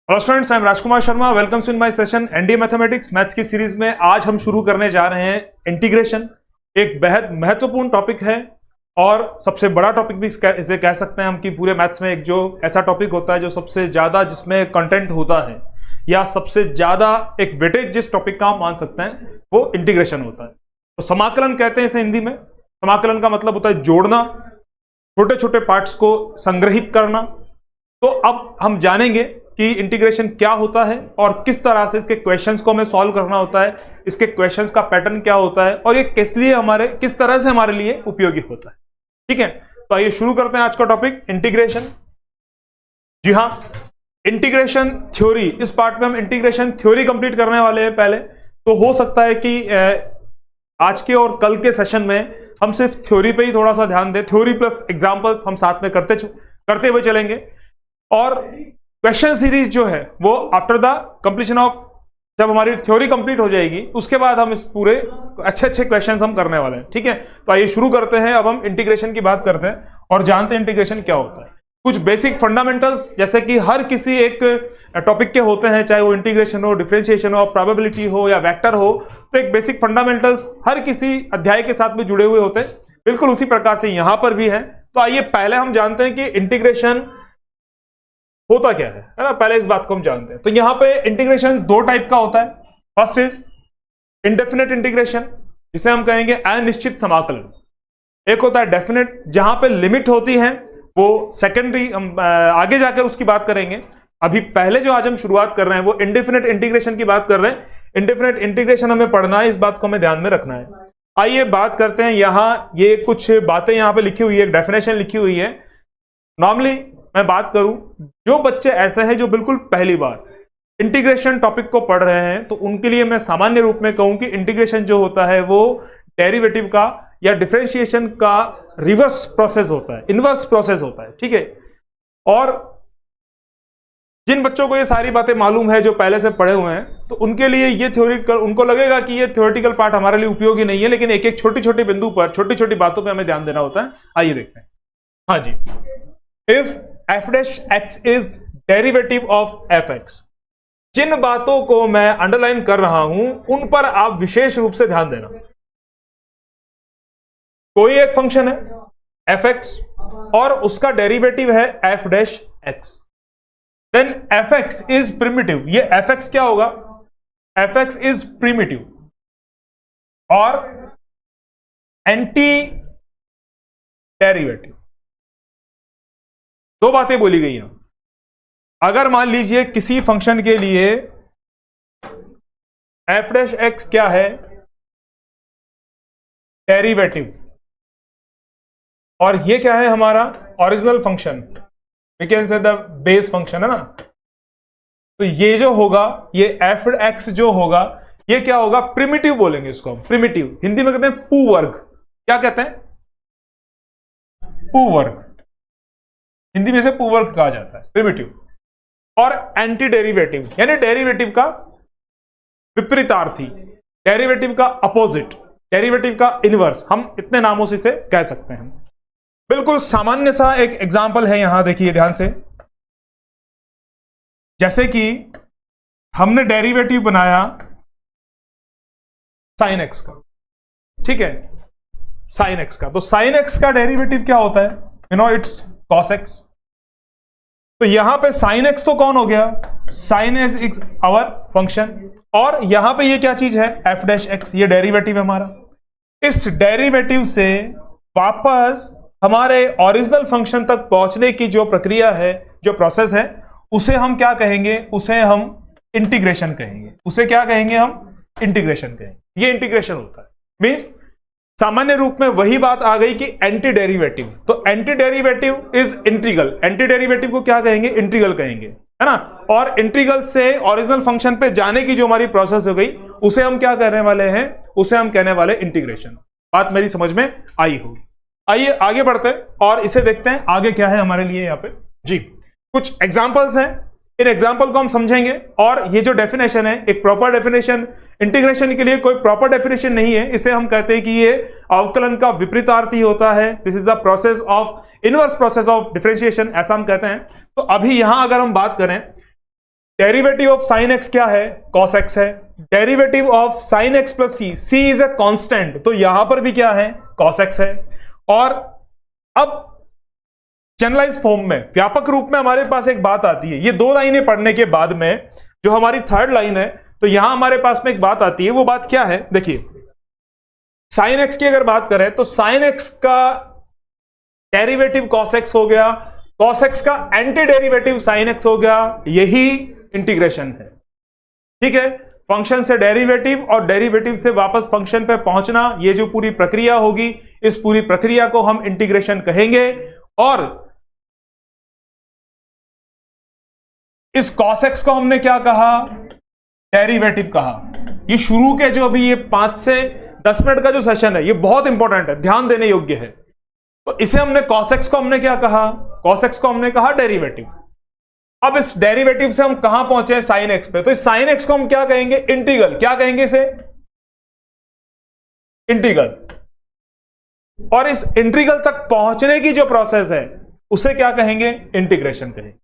Hello students, I am Rajkumar Sharma. Welcome to in my session NDA mathematics maths की series में। आज हम शुरू करने जा रहे हैं इंटीग्रेशन। एक बेहद महत्वपूर्ण टॉपिक है और सबसे बड़ा टॉपिक भी इसे कह सकते हैं हम कि पूरे मैथ्स में एक जो ऐसा टॉपिक होता है जो सबसे ज्यादा जिसमें कंटेंट होता है या सबसे ज्यादा एक वेटेज जिस टॉपिक का हम मान सकते हैं वो इंटीग्रेशन होता है। तो समाकलन कहते हैं इसे हिंदी में। समाकलन का मतलब होता है जोड़ना, छोटे छोटे पार्ट्स को संग्रहित करना। तो अब हम जानेंगे कि इंटीग्रेशन क्या होता है और किस तरह से इसके क्वेश्चंस को हमें सॉल्व करना होता है, इसके क्वेश्चंस का पैटर्न क्या होता है और ये किस तरह से हमारे लिए उपयोगी होता है। ठीक है, तो आइए शुरू करते हैं आज का टॉपिक इंटीग्रेशन। जी हाँ, इंटीग्रेशन थ्योरी। इस पार्ट में हम इंटीग्रेशन थ्योरी कंप्लीट करने वाले हैं पहले। तो हो सकता है कि आज के और कल के सेशन में हम सिर्फ थ्योरी पे ही थोड़ा सा ध्यान दें। थ्योरी प्लस एग्जाम्पल्स हम साथ में करते हुए चलेंगे। और क्वेश्चन सीरीज जो है वो आफ्टर द कंप्लीशन ऑफ, जब हमारी थ्योरी कंप्लीट हो जाएगी उसके बाद हम इस पूरे अच्छे क्वेश्चंस हम करने वाले हैं। ठीक है, तो आइए शुरू करते हैं। अब हम इंटीग्रेशन की बात करते हैं और जानते हैं इंटीग्रेशन क्या होता है। कुछ बेसिक फंडामेंटल्स जैसे कि हर किसी एक टॉपिक के होते हैं, चाहे वो इंटीग्रेशन हो, डिफरेंशिएशन हो, प्रोबेबिलिटी हो या वेक्टर हो। तो एक बेसिक फंडामेंटल्स हर किसी अध्याय के साथ में जुड़े हुए होते हैं, बिल्कुल उसी प्रकार से यहां पर भी है। तो आइए पहले हम जानते हैं कि इंटीग्रेशन होता क्या है ना। पहले इस बात को हम जानते हैं। तो यहां पे इंटीग्रेशन दो टाइप का होता है। फर्स्ट इज इंडेफिनेट इंटीग्रेशन, जिसे हम कहेंगे अनिश्चित समाकलन। एक होता है डेफिनेट, जहां पे लिमिट होती है, वो सेकेंडरी, हम आगे जाकर उसकी बात करेंगे। अभी पहले जो आज हम शुरुआत कर रहे हैं वो इंडेफिनेट इंटीग्रेशन की बात कर रहे हैं। इंडेफिनेट इंटीग्रेशन हमें पढ़ना है, इस बात को हमें ध्यान में रखना है। आइए बात करते हैं। यहां ये कुछ बातें यहां पे लिखी हुई है, एक डेफिनेशन लिखी हुई है। नॉर्मली मैं बात करूं, जो बच्चे ऐसे हैं जो बिल्कुल पहली बार इंटीग्रेशन टॉपिक को पढ़ रहे हैं, तो उनके लिए मैं सामान्य रूप में कहूं कि इंटीग्रेशन जो होता है वो डेरिवेटिव का या डिफरेंशिएशन का रिवर्स प्रोसेस होता है, इनवर्स प्रोसेस होता है। ठीक है, और जिन बच्चों को ये सारी बातें मालूम है, जो पहले से पढ़े हुए हैं, तो उनके लिए ये थ्योरेटिकल, उनको लगेगा कि ये थ्योरेटिकल पार्ट हमारे लिए उपयोगी नहीं है, लेकिन एक एक छोटी छोटी बिंदु पर, छोटी छोटी बातों पर हमें ध्यान देना होता है। आइए देखते हैं। हाँ जी, if f dash x is derivative of fx, जिन बातों को मैं अंडरलाइन कर रहा हूं उन पर आप विशेष रूप से ध्यान देना। कोई एक फंक्शन है fx और उसका डेरिवेटिव है f dash x, then fx is primitive. ये fx क्या होगा? fx इज प्रिमिटिव और एंटी डेरिवेटिव। दो बातें बोली गई हैं। अगर मान लीजिए किसी फंक्शन के लिए f डैश x क्या है? डेरिवेटिव। और ये क्या है? हमारा original function, we can say the base function, है ना। तो ये जो होगा, ये f x जो होगा, ये क्या होगा? प्रिमिटिव बोलेंगे इसको हम। प्रिमिटिव हिंदी में कहते हैं पू वर्ग। क्या कहते हैं? पू वर्ग। हिंदी में से पू वर्ग कहा जाता है, प्रिमिटिव। और एंटी डेरिवेटिव यानी डेरिवेटिव का विपरीतार्थी, डेरिवेटिव का अपोजिट, डेरिवेटिव का इनवर्स। हम इतने नामों से इसे कह सकते हैं। बिल्कुल सामान्य सा एक एग्जांपल है, यहां देखिए ध्यान से। जैसे कि हमने डेरिवेटिव बनाया साइन एक्स का, ठीक है, साइन एक्स का। तो साइन एक्स का डेरिवेटिव क्या होता है? You know, it's cos x. तो यहां पे साइन एक्स तो कौन हो गया? Sine x our function. और यहां पे ये क्या चीज है? एफ डैश एक्स, ये डेरिवेटिव है हमारा। इस डेरिवेटिव से वापस हमारे ओरिजिनल फंक्शन तक पहुंचने की जो प्रक्रिया है, जो प्रोसेस है, उसे हम क्या कहेंगे? उसे हम इंटीग्रेशन कहेंगे। उसे क्या कहेंगे हम? इंटीग्रेशन कहेंगे। ये इंटीग्रेशन होता है। मींस सामान्य रूप में वही बात आ गई कि एंटी डेरिवेटिव। तो anti derivative is integral. Anti derivative को क्या कहेंगे? इंटीग्रल कहेंगे, है ना। और इंटीग्रल से ओरिजिनल फंक्शन पे जाने की जो हमारी प्रोसेस हो गई, उसे हम क्या कहने वाले हैं? उसे हम कहने वाले इंटीग्रेशन। बात मेरी समझ में आई होगी। आइए आगे बढ़ते हैं और इसे देखते हैं आगे क्या है हमारे लिए यहाँ पे। जी, कुछ एग्जाम्पल्स हैं, इन एग्जाम्पल को हम समझेंगे। और ये जो डेफिनेशन है, एक प्रॉपर डेफिनेशन, इंटीग्रेशन के लिए कोई प्रॉपर डेफिनेशन नहीं है। इसे हम कहते हैं कि ये अवकलन का विपरीतार्थी होता है। This is the process of, inverse process of differentiation, ऐसा हम कहते हैं। तो अभी यहां अगर हम बात करें डेरिवेटिव ऑफ साइन एक्स क्या है? कॉस एक्स है। Derivative of sine x plus c, c is a constant, तो यहां पर भी क्या है? कॉस एक्स है। और अब जनरलाइज फॉर्म में, व्यापक रूप में हमारे पास एक बात आती है, ये दो लाइनें पढ़ने के बाद में जो हमारी थर्ड लाइन है, तो यहां हमारे पास में एक बात आती है। वो बात क्या है? देखिए, साइन एक्स की अगर बात करें तो साइन एक्स का डेरिवेटिव कॉस एक्स हो गया, कॉस एक्स का एंटी डेरिवेटिव साइन एक्स हो गया, यही इंटीग्रेशन है। ठीक है, फंक्शन से डेरिवेटिव और डेरिवेटिव से वापस फंक्शन पे पहुंचना, ये जो पूरी प्रक्रिया होगी, इस पूरी प्रक्रिया को हम इंटीग्रेशन कहेंगे। और इस cos x को हमने क्या कहा? डेरिवेटिव कहा। ये शुरू के जो अभी ये 5 से 10 मिनट का जो सेशन है, ये बहुत इंपॉर्टेंट है, ध्यान देने योग्य है। तो इसे हमने cos x को हमने क्या कहा? cos x को हमने कहा डेरिवेटिव। अब इस डेरिवेटिव से हम कहां पहुंचे? साइन एक्स पे। तो इस साइन एक्स को हम क्या कहेंगे? इंटीग्रल। क्या कहेंगे इसे? इंटीग्रल। और इस इंटीग्रल तक पहुंचने की जो प्रोसेस है, उसे क्या कहेंगे? इंटीग्रेशन कहेंगे।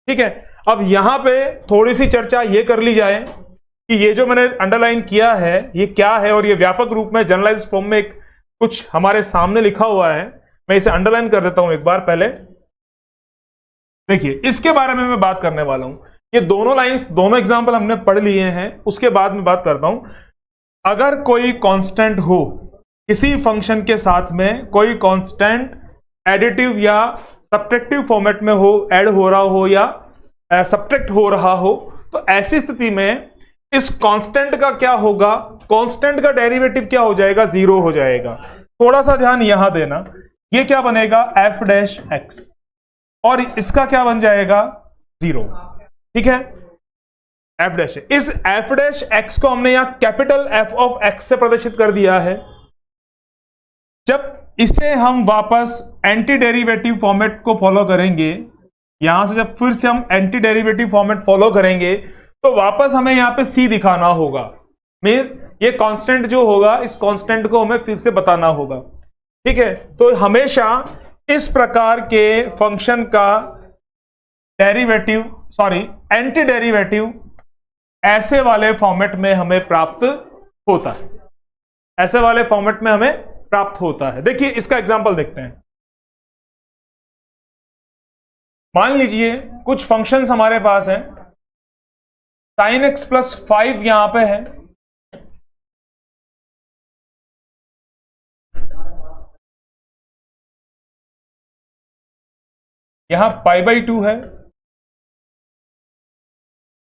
ठीक है, अब यहां पे थोड़ी सी चर्चा ये कर ली जाए कि ये जो मैंने अंडरलाइन किया है ये क्या है, और ये व्यापक रूप में जनरलाइज फॉर्म में एक कुछ हमारे सामने लिखा हुआ है। मैं इसे अंडरलाइन कर देता हूं एक बार। पहले देखिए, इसके बारे में मैं बात करने वाला हूं। ये दोनों लाइंस, दोनों एग्जांपल हमने पढ़ लिए हैं, उसके बाद में बात करता हूं। अगर कोई कांस्टेंट हो किसी फंक्शन के साथ में, कोई कांस्टेंट एडिटिव या सब्ट्रैक्टिव फॉर्मेट में हो, ऐड हो रहा हो या सब्ट्रैक्ट हो रहा हो, तो ऐसी स्थिति में इस कांस्टेंट का क्या होगा? कांस्टेंट का डेरिवेटिव क्या हो जाएगा? जीरो हो जाएगा। थोड़ा सा ध्यान यहां देना, ये क्या बनेगा? एफ डैश एक्स, और इसका क्या बन जाएगा? जीरो। ठीक है, एफ डैश। इस एफ डैश एक्स को हमने यहां कैपिटल एफ ऑफ एक्स से प्रदर्शित कर दिया है। जब इसे हम वापस एंटी डेरिवेटिव फॉर्मेट को फॉलो करेंगे, यहां से जब फिर से हम एंटी डेरिवेटिव फॉर्मेट फॉलो करेंगे, तो वापस हमें यहां पे सी दिखाना होगा। मींस ये कांस्टेंट जो होगा, इस कांस्टेंट को हमें फिर से बताना होगा। ठीक है, तो हमेशा इस प्रकार के फंक्शन का डेरिवेटिव, सॉरी एंटी डेरिवेटिव ऐसे वाले फॉर्मेट में हमें प्राप्त होता है। ऐसे वाले फॉर्मेट में हमें प्राप्त होता है। देखिए, इसका एग्जांपल देखते हैं। मान लीजिए कुछ फंक्शंस हमारे पास हैं, साइन एक्स प्लस 5 यहां पे है, यहां π/2 है,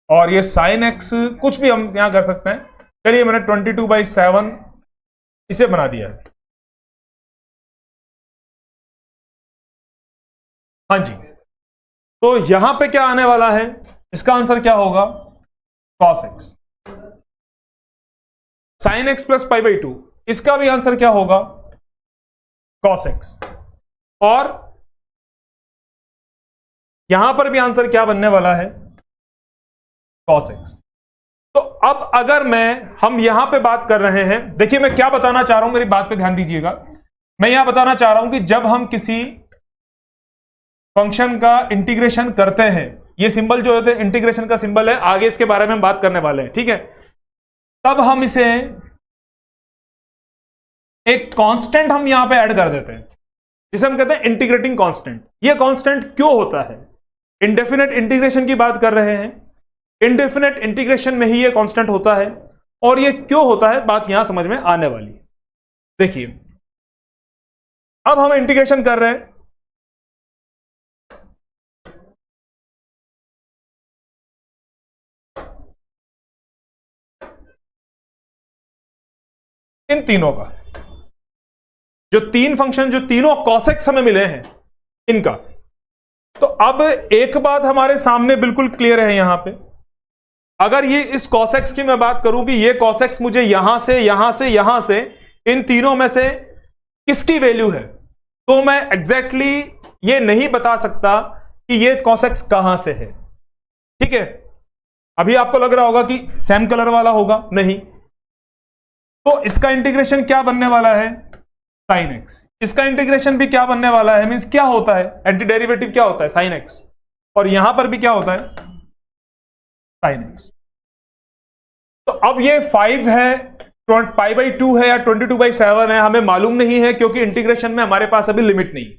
और ये साइन एक्स कुछ भी हम यहां कर सकते हैं। चलिए, मैंने 22/7 इसे बना दिया है। हाँ जी, तो यहां पे क्या आने वाला है? इसका आंसर क्या होगा? cos x। Sine x plus π/2, इसका भी आंसर क्या होगा? cos x। और यहां पर भी आंसर क्या बनने वाला है? cos x। तो अब अगर हम यहां पे बात कर रहे हैं, देखिए मैं क्या बताना चाह रहा हूं, मेरी बात पे ध्यान दीजिएगा। मैं यहां बताना चाह रहा हूं कि जब हम किसी फंक्शन का इंटीग्रेशन करते हैं, ये सिंबल जो होते हैं इंटीग्रेशन का सिंबल है, आगे इसके बारे में हम बात करने वाले हैं। ठीक है, तब हम इसे एक कांस्टेंट हम यहां पे ऐड कर देते हैं, जिसे हम कहते हैं इंटीग्रेटिंग कांस्टेंट। ये कांस्टेंट क्यों होता है? इंडेफिनेट इंटीग्रेशन की बात कर रहे हैं, इंडेफिनेट इंटीग्रेशन में ही ये कांस्टेंट होता है। और ये क्यों होता है, बात यहां समझ में आने वाली है। देखिए, अब हम इंटीग्रेशन कर रहे हैं, इन तीनों का, जो तीन फंक्शन, जो तीनों cos x हमें मिले हैं, इनका। तो अब एक बात हमारे सामने बिल्कुल क्लियर है यहां पे, अगर ये इस cos x की मैं बात करूं कि ये cos x मुझे यहां से, यहां से, यहां से, इन तीनों में से किसकी वैल्यू है, तो मैं एग्जैक्टली ये नहीं बता सकता कि ये cos x कहां से है। ठीक है, अभी आपको लग रहा होगा कि सेम कलर वाला होगा, नहीं। तो इसका इंटीग्रेशन क्या बनने वाला है? Sine x. इसका इंटीग्रेशन भी क्या बनने वाला है? मींस क्या होता है? एंटी डेरिवेटिव क्या होता है? Sine x. और यहां पर भी क्या होता है? Sign x. तो अब ये 5 है, π/2 है या 22/7 है, हमें मालूम नहीं है क्योंकि इंटीग्रेशन में हमारे पास अभी लिमिट नहीं है।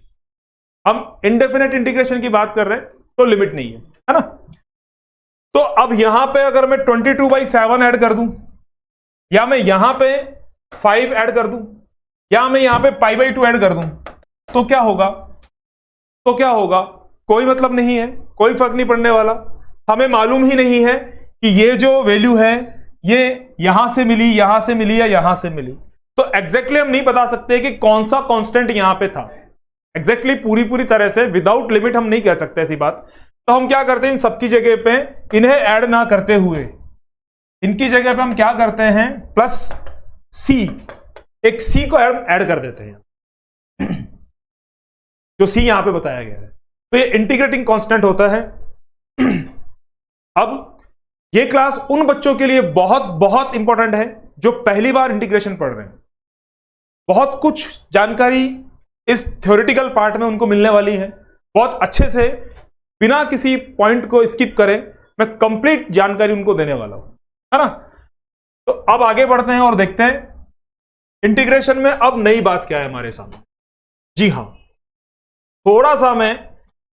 हम इंडेफिनेट इंटीग्रेशन की बात कर रहे हैं तो लिमिट नहीं है ना। तो अब यहां पे अगर मैं 22/7 ऐड कर दूं, या मैं यहां पे 5 ऐड कर दूं, या मैं यहां पे π/2 ऐड कर दूं, तो क्या होगा? कोई मतलब नहीं है, कोई फर्क नहीं पड़ने वाला। हमें मालूम ही नहीं है कि ये जो वैल्यू है ये यहां से मिली, यहां से मिली या यहां से मिली। तो एग्जैक्टली हम नहीं बता सकते कि कौन सा कांस्टेंट यहां पे था। एग्जैक्टली पूरी तरह से विदाउट लिमिट हम नहीं कह सकते ऐसी बात। तो हम क्या करते हैं, इन सबकी जगह पे इन्हें ऐड ना करते हुए इनकी जगह पे हम क्या करते हैं, प्लस सी, एक सी को ऐड कर देते हैं, जो सी यहां पे बताया गया है। तो ये इंटीग्रेटिंग कांस्टेंट होता है। अब ये क्लास उन बच्चों के लिए बहुत बहुत इंपॉर्टेंट है जो पहली बार इंटीग्रेशन पढ़ रहे हैं। बहुत कुछ जानकारी इस थ्योरेटिकल पार्ट में उनको मिलने वाली है। बहुत अच्छे से बिना किसी पॉइंट को स्किप करे मैं कंप्लीट जानकारी उनको देने वाला हूं, है ना। तो अब आगे बढ़ते हैं और देखते हैं इंटीग्रेशन में अब नई बात क्या है हमारे सामने। जी हां, थोड़ा सा मैं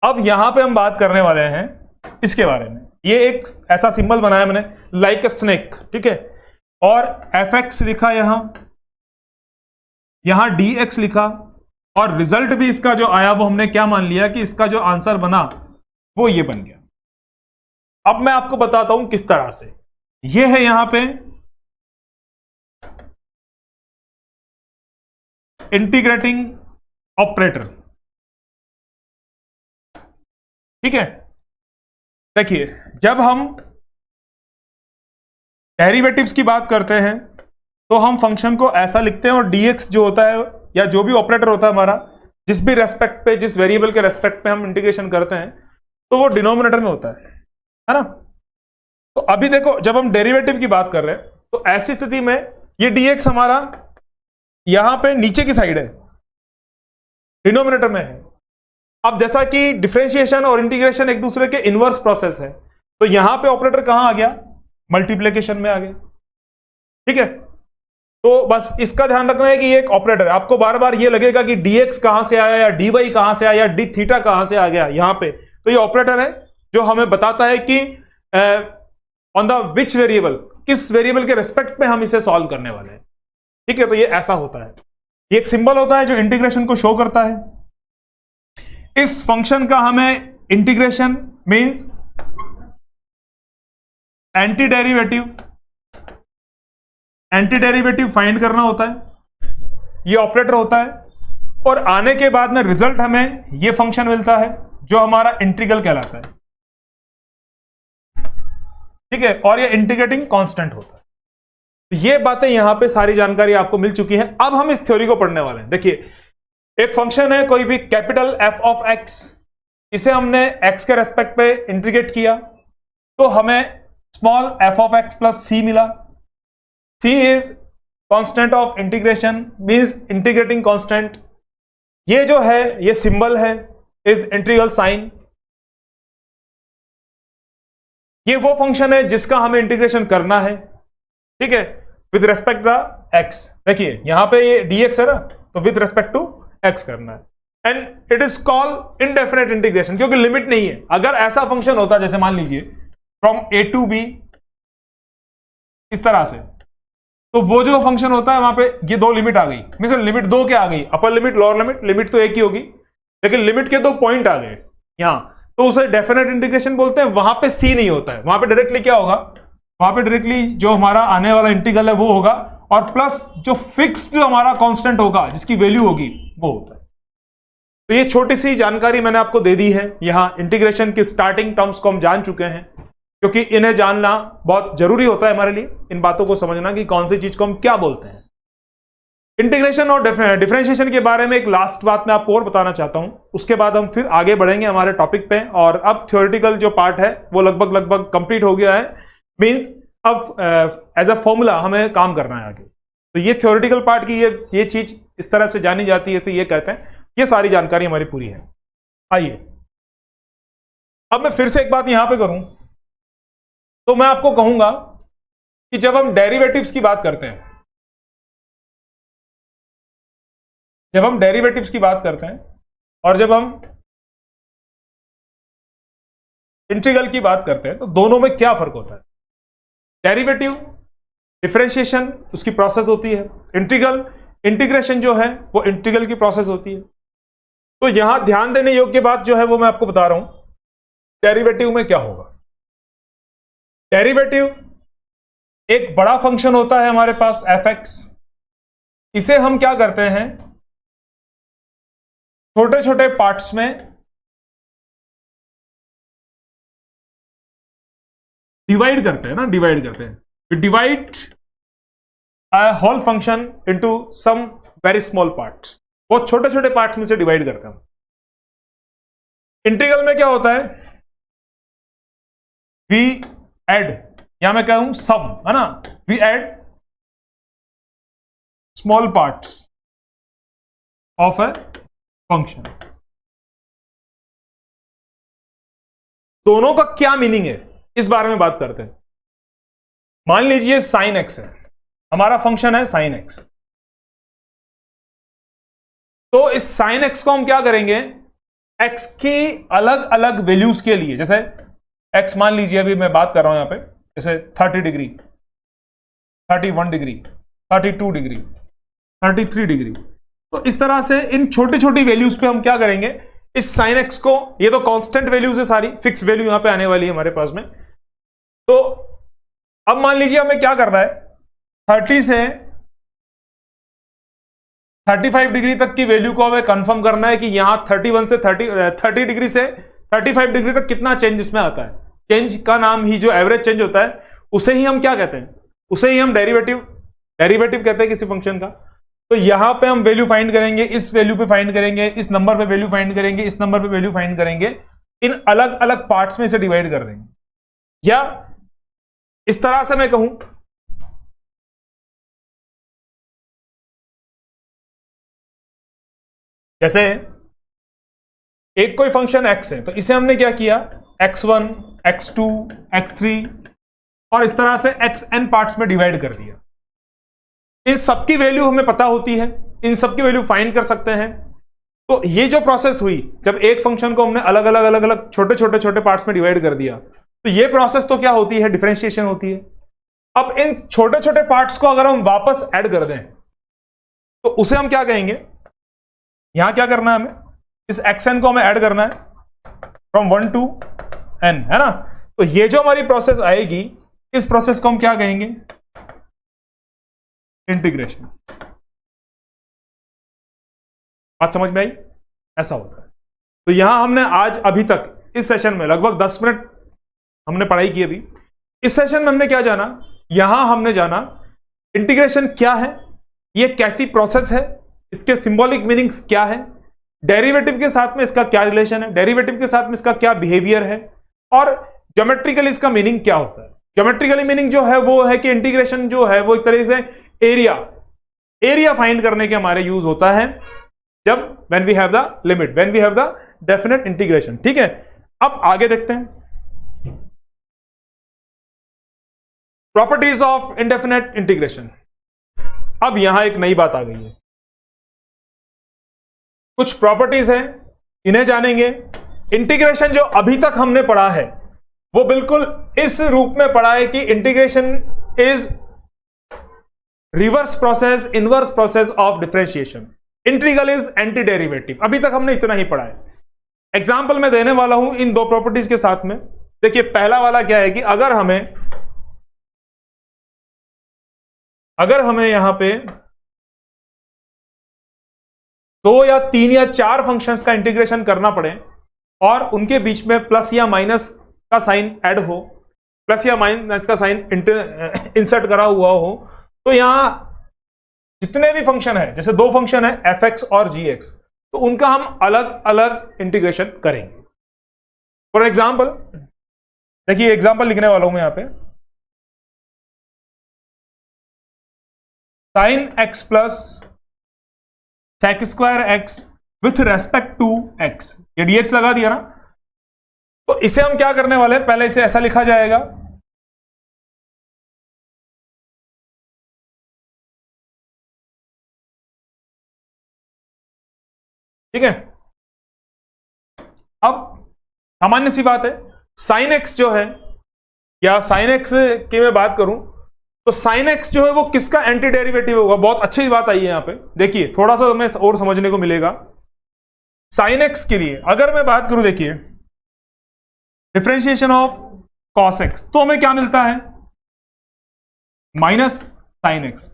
अब यहां पे हम बात करने वाले हैं इसके बारे में। ये एक ऐसा सिंबल बनाया मैंने, लाइक अ स्नेक, ठीक है, और fx लिखा, यहां dx लिखा, और रिजल्ट भी इसका जो आया वो हमने क्या मान लिया कि इसका जो आंसर बना वो ये बन गया। अब मैं आपको बताता हूं किस तरह से। ये है यहां पे इंटीग्रेटिंग ऑपरेटर, ठीक है। देखिए, जब हम डेरिवेटिव्स की बात करते हैं तो हम फंक्शन को ऐसा लिखते हैं, और dx जो होता है या जो भी ऑपरेटर होता है हमारा, जिस भी रेस्पेक्ट पे, जिस वेरिएबल के रेस्पेक्ट पे हम इंटीग्रेशन करते हैं, तो वो डिनोमिनेटर में होता है ना। तो अभी देखो, जब हम डेरिवेटिव की बात कर रहे हैं तो ऐसी स्थिति में ये dx हमारा यहां पे नीचे की साइड है, डिनोमिनेटर में है। अब जैसा कि डिफरेंशिएशन और इंटीग्रेशन एक दूसरे के इनवर्स प्रोसेस है, तो यहां पे ऑपरेटर कहां आ गया, मल्टीप्लिकेशन में आ गया, ठीक है। तो बस इसका ध्यान रखना है कि ये एक ऑपरेटर है। आपको बार बार ये लगेगा कि dx कहां से आया या dy कहां से आया या d थीटा कहां से आ गया यहां पे, तो ये ऑपरेटर है जो हमें बताता है कि ऑन द विच वेरिएबल, किस वेरिएबल के रेस्पेक्ट में हम इसे सॉल्व करने वाले हैं, ठीक है। तो ये ऐसा होता है, ये एक सिंबल होता है जो इंटीग्रेशन को शो करता है। इस फंक्शन का हमें integration means anti derivative find करना होता है, ये ऑपरेटर होता है, और आने के बाद में रिजल्ट हमें ये फंक्शन मिलता है जो हमारा इंटीग्रल कहलाता है, ठीक है, और ये इंटीग्रेटिंग कांस्टेंट होता है। तो ये बातें यहां पे सारी जानकारी आपको मिल चुकी है। अब हम इस थ्योरी को पढ़ने वाले हैं। देखिए, एक फंक्शन है कोई भी कैपिटल f ऑफ x, इसे हमने x के रेस्पेक्ट पे इंटीग्रेट किया तो हमें small f of x plus c मिला। c is constant of integration, means integrating constant. ये जो है ये सिंबल है, इज इंटीग्रल साइन। ये वो फंक्शन है जिसका हमें इंटीग्रेशन करना है, ठीक है, विद रेस्पेक्ट द x। देखिए यहां पे ये dx है ना, तो विद रेस्पेक्ट टू x करना है, and it is called indefinite integration, क्योंकि लिमिट नहीं है। अगर ऐसा फंक्शन होता, जैसे मान लीजिए फ्रॉम a टू b, इस तरह से, तो वो जो फंक्शन होता है वहां पे ये दो लिमिट आ गई, मिसल लिमिट दो क्या आ गई, upper limit lower limit, limit तो एक ही होगी लेकिन लिमिट के दो पॉइंट आ गए यहां, तो उसे डेफिनेट इंटीग्रेशन बोलते हैं। वहां पे c नहीं होता है, वहां पे डायरेक्टली क्या होगा, वहां पे डायरेक्टली जो हमारा आने वाला इंटीग्रल है वो होगा, और प्लस जो फिक्स्ड हमारा कांस्टेंट होगा जिसकी वैल्यू होगी वो होता है। तो ये छोटी सी जानकारी मैंने आपको दे दी है। यहां इंटीग्रेशन की स्टार्टिंग टर्म्स को हम जान चुके हैं, क्योंकि इन्हें जानना बहुत जरूरी होता है हमारे लिए, इन बातों को समझना कि कौन सी चीज को हम क्या बोलते हैं। इंटीग्रेशन और डिफरेंशिएशन के बारे में एक लास्ट बात मैं आपको और बताना चाहता हूं, उसके बाद हम फिर आगे बढ़ेंगे हमारे टॉपिक पे। और अब थ्योरेटिकल जो पार्ट है वो लगभग कंप्लीट हो गया है, मींस अब एज अ फॉर्मूला हमें काम करना है आगे। तो ये थ्योरेटिकल पार्ट की ये चीज इस तरह से जानी जाती है, इसे ये कहते हैं। ये सारी जानकारी हमारी पूरी है। आइए अब मैं फिर से एक बात यहां पे करूं, तो मैं आपको कहूंगा कि जब हम डेरिवेटिव्स की बात करते हैं, जब हम डेरिवेटिव्स की बात करते हैं और जब हम इंटीग्रल की बात करते हैं, तो दोनों में क्या फर्क होता है? डेरिवेटिव डिफरेंशिएशन उसकी प्रोसेस होती है, इंटीग्रल इंटीग्रेशन जो है वो इंटीग्रल की प्रोसेस होती है। तो यहां ध्यान देने योग्य बात जो है वो मैं आपको बता रहा हूं, डेरिवेटिव में क्या होगा। डेरिवेटिव एक बड़ा फंक्शन होता है हमारे पास f(x), इसे हम क्या करते हैं, छोटे छोटे पार्ट्स में डिवाइड करते हैं ना, डिवाइड करते हैं, we divide a whole function into some very small parts, बहुत छोटे छोटे पार्ट्स में से डिवाइड करते हैं। इंटीग्रल में क्या होता है, वी एड, या मैं कहूं सम, है ना, we add small parts of a function. दोनों का क्या मीनिंग है इस बारे में बात करते हैं। मान लीजिए साइन एक्स है, हमारा फंक्शन है साइन एक्स, तो इस साइन एक्स को हम क्या करेंगे, एक्स की अलग अलग वैल्यूज के लिए, जैसे एक्स मान लीजिए अभी मैं बात कर रहा हूं यहां पे, जैसे 30 डिग्री, 31 डिग्री, 32 डिग्री, 33 डिग्री, तो इस तरह से इन छोटी छोटी वैल्यूज पे हम क्या करेंगे, इस साइन एक्स को, ये तो कांस्टेंट वैल्यूज है सारी, फिक्स वैल्यू यहां पे आने वाली है हमारे पास में। तो अब मान लीजिए हमें क्या करना है, 30 से 35 डिग्री तक की वैल्यू को हमें कंफर्म करना है कि यहां 31 से 30 डिग्री से 35 डिग्री तक कितना चेंज इसमें आता है। चेंज का नाम ही, जो एवरेज चेंज होता है उसे ही हम क्या कहते हैं, उसे ही हम डेरिवेटिव कहते हैं किसी फंक्शन का। तो यहां पे हम वैल्यू फाइंड करेंगे, इस वैल्यू पे फाइंड करेंगे, इस नंबर पे वैल्यू फाइंड करेंगे, इस नंबर पे वैल्यू फाइंड करेंगे, इन अलग अलग पार्ट्स में इसे डिवाइड कर देंगे। या इस तरह से मैं कहूं, जैसे एक कोई फंक्शन x है, तो इसे हमने क्या किया, x1, x2, x3 और इस तरह से xn पार्ट्स में डिवाइड कर दिया। इन सबकी वैल्यू हमें पता होती है, इन सबकी वैल्यू फाइंड कर सकते हैं। तो ये जो प्रोसेस हुई, जब एक फंक्शन को हमने अलग अलग छोटे छोटे पार्ट्स में डिवाइड कर दिया, तो ये प्रोसेस तो क्या होती है, डिफरेंशिएशन होती है। अब इन छोटे छोटे पार्ट्स को अगर हम वापस ऐड कर दें, तो उसे हम क्या कहेंगे, यहां क्या करना है हमें, इस xn को हमें ऐड करना है फ्रॉम 1 to n, है ना। तो ये जो हमारी प्रोसेस आएगी, इस प्रोसेस को हम क्या कहेंगे, इंटीग्रेशन। बात समझ में आई? ऐसा होता है। तो यहां हमने आज अभी तक इस सेशन में लगभग 10 मिनट हमने पढ़ाई की। अभी इस सेशन में हमने क्या जाना, यहां हमने जाना इंटीग्रेशन क्या है, ये कैसी प्रोसेस है, इसके सिंबॉलिक मीनिंग्स क्या है, डेरिवेटिव के साथ में इसका क्या रिलेशन है, डेरिवेटिव के साथ में इसका क्या बिहेवियर है, और ज्योमेट्रिकली इसका मीनिंग क्या होता है। ज्योमेट्रिकली मीनिंग जो है वो है कि इंटीग्रेशन जो है वो एक तरीके से एरिया फाइंड करने के हमारे यूज होता है, जब when we have the limit, when we have the definite integration. ठीक है, अब आगे देखते हैं प्रॉपर्टीज ऑफ इंडेफिनेट इंटीग्रेशन। अब यहां एक नई बात आ गई है, कुछ प्रॉपर्टीज हैं, इन्हें जानेंगे। इंटीग्रेशन जो अभी तक हमने पढ़ा है वो बिल्कुल इस रूप में पढ़ा है कि integration is reverse process, inverse process of differentiation. Integral is anti derivative. अभी तक हमने इतना ही पढ़ा है। एग्जाम्पल मैं देने वाला हूं इन दो प्रॉपर्टीज के साथ में। देखिए पहला वाला क्या है कि अगर हमें यहां पे 2 या 3 या 4 फंक्शंस का इंटीग्रेशन करना पड़े और उनके बीच में प्लस या माइनस का साइन ऐड हो, प्लस या माइनस का साइन इंसर्ट करा हुआ हो, तो यहां जितने भी फंक्शन है, जैसे 2 फंक्शन है f(x) और g(x), तो उनका हम अलग अलग इंटीग्रेशन करेंगे। फॉर एग्जाम्पल देखिए, एग्जाम्पल लिखने वाला हूं मैं यहां पे, sine x plus sec square x with respect to x, ये dx लगा दिया ना। तो इसे हम क्या करने वाले हैं, पहले इसे ऐसा लिखा जाएगा ठीक है। अब सामान्य सी बात है, साइन एक्स जो है, या साइन एक्स की मैं बात करूं तो साइन एक्स जो है वो किसका एंटी डेरिवेटिव होगा। बहुत अच्छी बात आई है यहां पे, देखिए थोड़ा सा हमें और समझने को मिलेगा। साइन एक्स के लिए अगर मैं बात करूं, देखिए डिफरेंशिएशन ऑफ कॉस एक्स, तो हमें क्या मिलता है, माइनस साइन एक्स।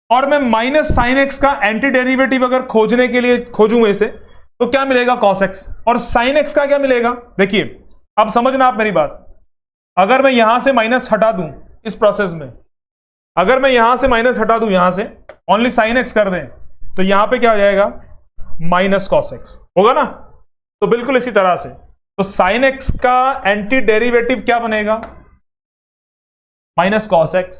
और मैं माइनस साइन एक्स का एंटी डेरिवेटिव अगर खोजने के लिए खोजूं इसे, तो क्या मिलेगा, कॉस एक्स। और साइन एक्स का क्या मिलेगा, देखिए अब समझना आप मेरी बात, अगर मैं यहां से माइनस हटा दूं इस प्रोसेस में, अगर मैं यहां से माइनस हटा दूं, यहां से ओनली साइन एक्स कर दें, तो यहां पे क्या हो जाएगा, माइनस कॉस एक्स होगा ना। तो बिल्कुल इसी तरह से, तो साइन एक्स का एंटी डेरिवेटिव क्या बनेगा, minus cos x.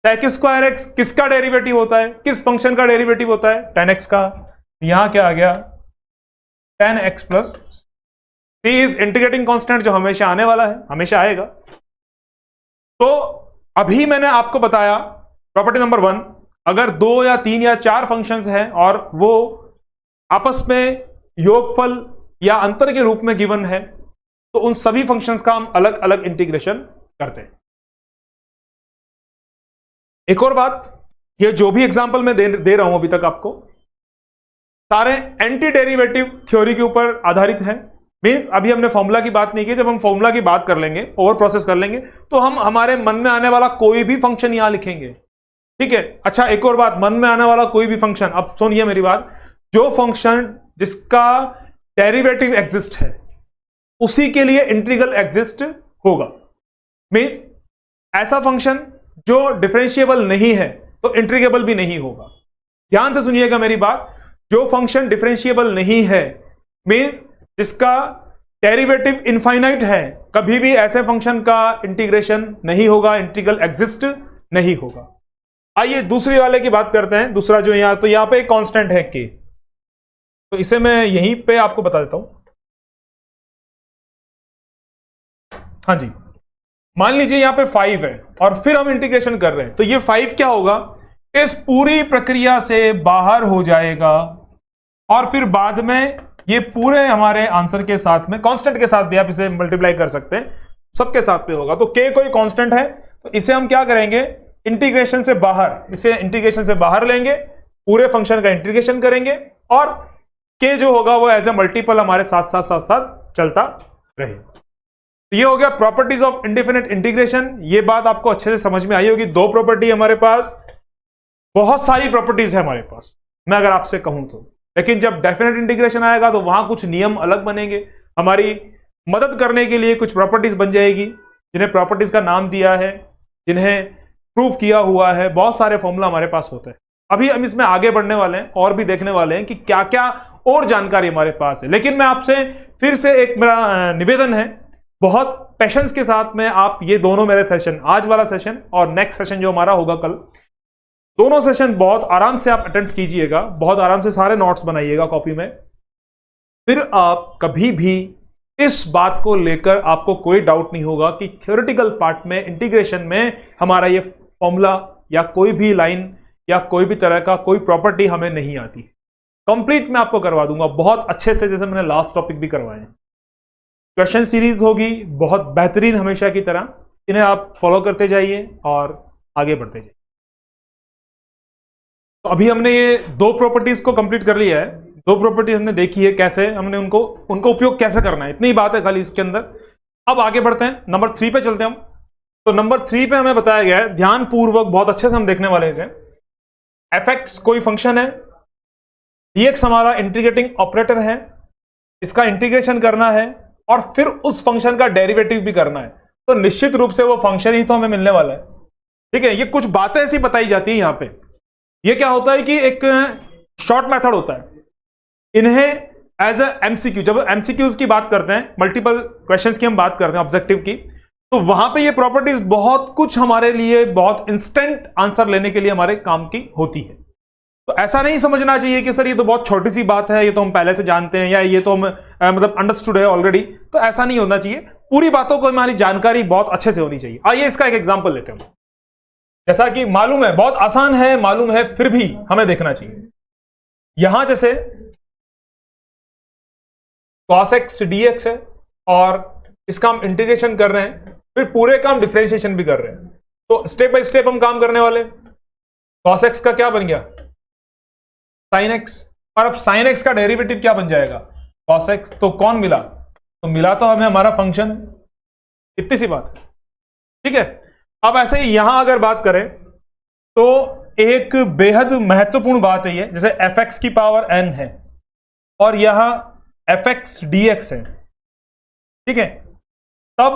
Sec square x किसका डेरिवेटिव होता है, किस फंक्शन का डेरिवेटिव होता है, टेन एक्स का। यहां क्या आ गया, tan x plus c is integrating constant, जो हमेशा आने वाला है, हमेशा आएगा। तो अभी मैंने आपको बताया प्रॉपर्टी नंबर 1, अगर 2 या 3 या 4 फंक्शंस हैं और वो आपस में योगफल या अंतर के रूप में गिवन है, तो उन सभी फंक्शंस का हम अलग अलग इंटीग्रेशन करते हैं। एक और बात, ये जो भी एग्जांपल मैं दे रहा हूं अभी तक आपको, सारे एंटी डेरिवेटिव थ्योरी के ऊपर आधारित है। मींस अभी हमने फॉर्मूला की बात नहीं की, जब हम फॉर्मूला की बात कर लेंगे, ओवर प्रोसेस कर लेंगे, तो हम हमारे मन में आने वाला कोई भी फंक्शन यहां लिखेंगे, ठीक है। अच्छा एक और बात, मन में आने वाला कोई भी फंक्शन, अब सुनिए मेरी बात, जो फंक्शन जिसका डेरिवेटिव एग्जिस्ट है उसी के लिए इंटीग्रल एग्जिस्ट होगा। मींस ऐसा फंक्शन जो डिफरेंशिएबल नहीं है तो इंटीग्रेबल भी नहीं होगा। ध्यान से सुनिएगा मेरी बात, जो फंक्शन डिफरेंशिएबल नहीं है, मींस जिसका डेरिवेटिव इनफाइनाइट है, कभी भी ऐसे फंक्शन का इंटीग्रेशन नहीं होगा, इंटीग्रल एग्जिस्ट नहीं होगा। आइए दूसरी वाले की बात करते हैं। दूसरा जो यहां, तो यहां पे एक कांस्टेंट है के, तो इसे मैं यहीं पे आपको बता देता हूं। हाँ जी, मान लीजिए यहां पे 5 है और फिर हम इंटीग्रेशन कर रहे हैं, तो ये 5 क्या होगा, इस पूरी प्रक्रिया से बाहर हो जाएगा और फिर बाद में ये पूरे हमारे आंसर के साथ में, कांस्टेंट के साथ भी आप इसे मल्टीप्लाई कर सकते हैं, सबके साथ पे होगा। तो के कोई कांस्टेंट है, तो इसे हम क्या करेंगे, इंटीग्रेशन से बाहर, इसे इंटीग्रेशन से बाहर लेंगे, पूरे फंक्शन का इंटीग्रेशन करेंगे और के जो होगा वो एज ए मल्टीपल हमारे साथ साथ साथ साथ चलता रहे। तो ये हो गया प्रॉपर्टीज ऑफ इंडेफिनिट इंटीग्रेशन। ये बात आपको अच्छे से समझ में आई होगी। 2 प्रॉपर्टी हमारे पास, बहुत सारी प्रॉपर्टीज है हमारे पास, मैं अगर आपसे कहूं तो, लेकिन जब डेफिनेट इंटीग्रेशन आएगा तो वहां कुछ नियम अलग बनेंगे, हमारी मदद करने के लिए कुछ प्रॉपर्टीज बन जाएगी, जिन्हें प्रॉपर्टीज का नाम दिया है, जिन्हें प्रूफ किया हुआ है, बहुत सारे फॉर्मूला हमारे पास होते हैं। अभी हम इसमें आगे बढ़ने वाले हैं और भी देखने वाले हैं कि क्या क्या और जानकारी हमारे पास है। लेकिन मैं आपसे फिर से एक मेरा निवेदन है, बहुत पेशेंस के साथ में आप ये दोनों मेरे सेशन, आज वाला सेशन और नेक्स्ट सेशन जो हमारा होगा कल, दोनों सेशन बहुत आराम से आप अटेम्प्ट कीजिएगा, बहुत आराम से सारे नोट्स बनाइएगा कॉपी में। फिर आप कभी भी इस बात को लेकर आपको कोई डाउट नहीं होगा कि थ्योरेटिकल पार्ट में, इंटीग्रेशन में हमारा ये फॉर्मूला या कोई भी लाइन या कोई भी तरह का कोई प्रॉपर्टी हमें नहीं आती। कंप्लीट मैं आपको करवा दूंगा बहुत अच्छे से, जैसे मैंने लास्ट टॉपिक भी करवाए हैं। क्वेश्चन सीरीज होगी बहुत बेहतरीन हमेशा की तरह, इन्हें आप फॉलो करते जाइए और आगे बढ़ते जाइए। तो अभी हमने ये 2 प्रॉपर्टीज को कंप्लीट कर लिया है। 2 प्रॉपर्टी हमने देखी है, कैसे हमने उनको उपयोग कैसे करना है, इतनी ही बात है खाली इसके अंदर। अब आगे बढ़ते हैं, नंबर 3 पे चलते हैं हम। तो नंबर 3 पे हमें बताया गया है, ध्यान पूर्वक बहुत अच्छे से हम देखने वाले हैं इसे। fx कोई फंक्शन है, dx हमारा इंटीग्रेटिंग ऑपरेटर है, इसका इंटीग्रेशन करना है और फिर उस फंक्शन का डेरिवेटिव भी करना है, तो निश्चित रूप से वो फंक्शन ही तो हमें मिलने वाला है। ठीक है, ये कुछ बातें ऐसी बताई जाती है यहां पे। ये क्या होता है कि एक शॉर्ट मेथड होता है, इन्हें एज ए एमसीक्यू, जब एमसीक्यूज की बात करते हैं, मल्टीपल क्वेश्चंस की हम बात करते हैं, ऑब्जेक्टिव की, तो वहां पे ये प्रॉपर्टीज बहुत कुछ हमारे लिए, बहुत इंस्टेंट आंसर लेने के लिए हमारे काम की होती है। तो ऐसा नहीं समझना चाहिए कि सर ये तो बहुत छोटी सी बात है, ये तो हम पहले से जानते हैं, या ये तो हम मतलब अंडरस्टूड है ऑलरेडी, तो ऐसा नहीं होना चाहिए। पूरी बातों को हमारी जानकारी बहुत अच्छे से होनी चाहिए। आइए इसका एक एग्जांपल लेते हैं। जैसा कि मालूम है बहुत आसान है, मालूम है, फिर भी हमें देखना चाहिए। यहां जैसे cos x dx है और इसका हम इंटीग्रेशन कर रहे हैं, फिर पूरे का हम डिफरेंशिएशन भी कर रहे हैं। तो स्टेप बाय स्टेप हम काम करने वाले। cos x का क्या बन गया sin x, और अब sin x का डेरिवेटिव क्या बन जाएगा cos x। तो कौन मिला, तो मिला तो हमें हमारा फंक्शन, इतनी सी बात है, ठीक है। अब ऐसे ही यहां अगर बात करें तो एक बेहद महत्वपूर्ण बात है ये, जैसे fx की पावर n है और यहां fx dx है, ठीक है। तब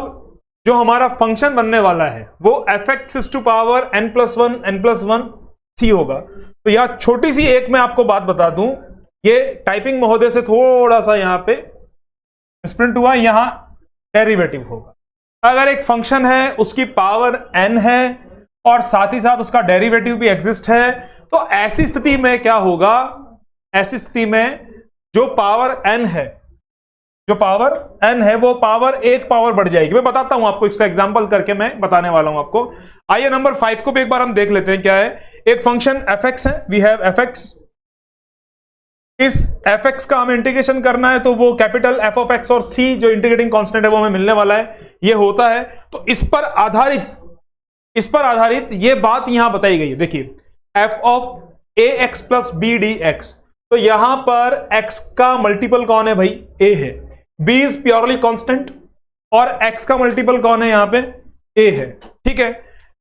जो हमारा फंक्शन बनने वाला है वो fx to power n+1 c होगा। तो यहां छोटी सी एक मैं आपको बात बता दूं, ये टाइपिंग महोदय से थोड़ा सा यहां पे मिसप्रिंट हुआ, यहां डेरिवेटिव होगा। अगर एक फंक्शन है उसकी पावर n है और साथ ही साथ उसका डेरिवेटिव भी एग्जिस्ट है, तो ऐसी स्थिति में क्या होगा, ऐसी स्थिति में जो पावर n है, जो पावर n है वो पावर एक पावर बढ़ जाएगी। मैं बताता हूं आपको, इसका एग्जांपल करके मैं बताने वाला हूं आपको। आइए नंबर 5 को भी एक बार हम देख लेते हैं क्या है। एक फंक्शन fx है, वी हैव fx। इस fx का हमें इंटीग्रेशन करना है, तो वो कैपिटल f ऑफ x और c जो इंटीग्रेटिंग कांस्टेंट है वो हमें मिलने वाला है, ये होता है। तो इस पर आधारित ये बात यहां बताई गई है। देखिए f of ax plus b dx, तो यहां पर x का मल्टीपल कौन है भाई, a है, b इज प्योरली कांस्टेंट और x का मल्टीपल कौन है यहां पे, a है, ठीक है।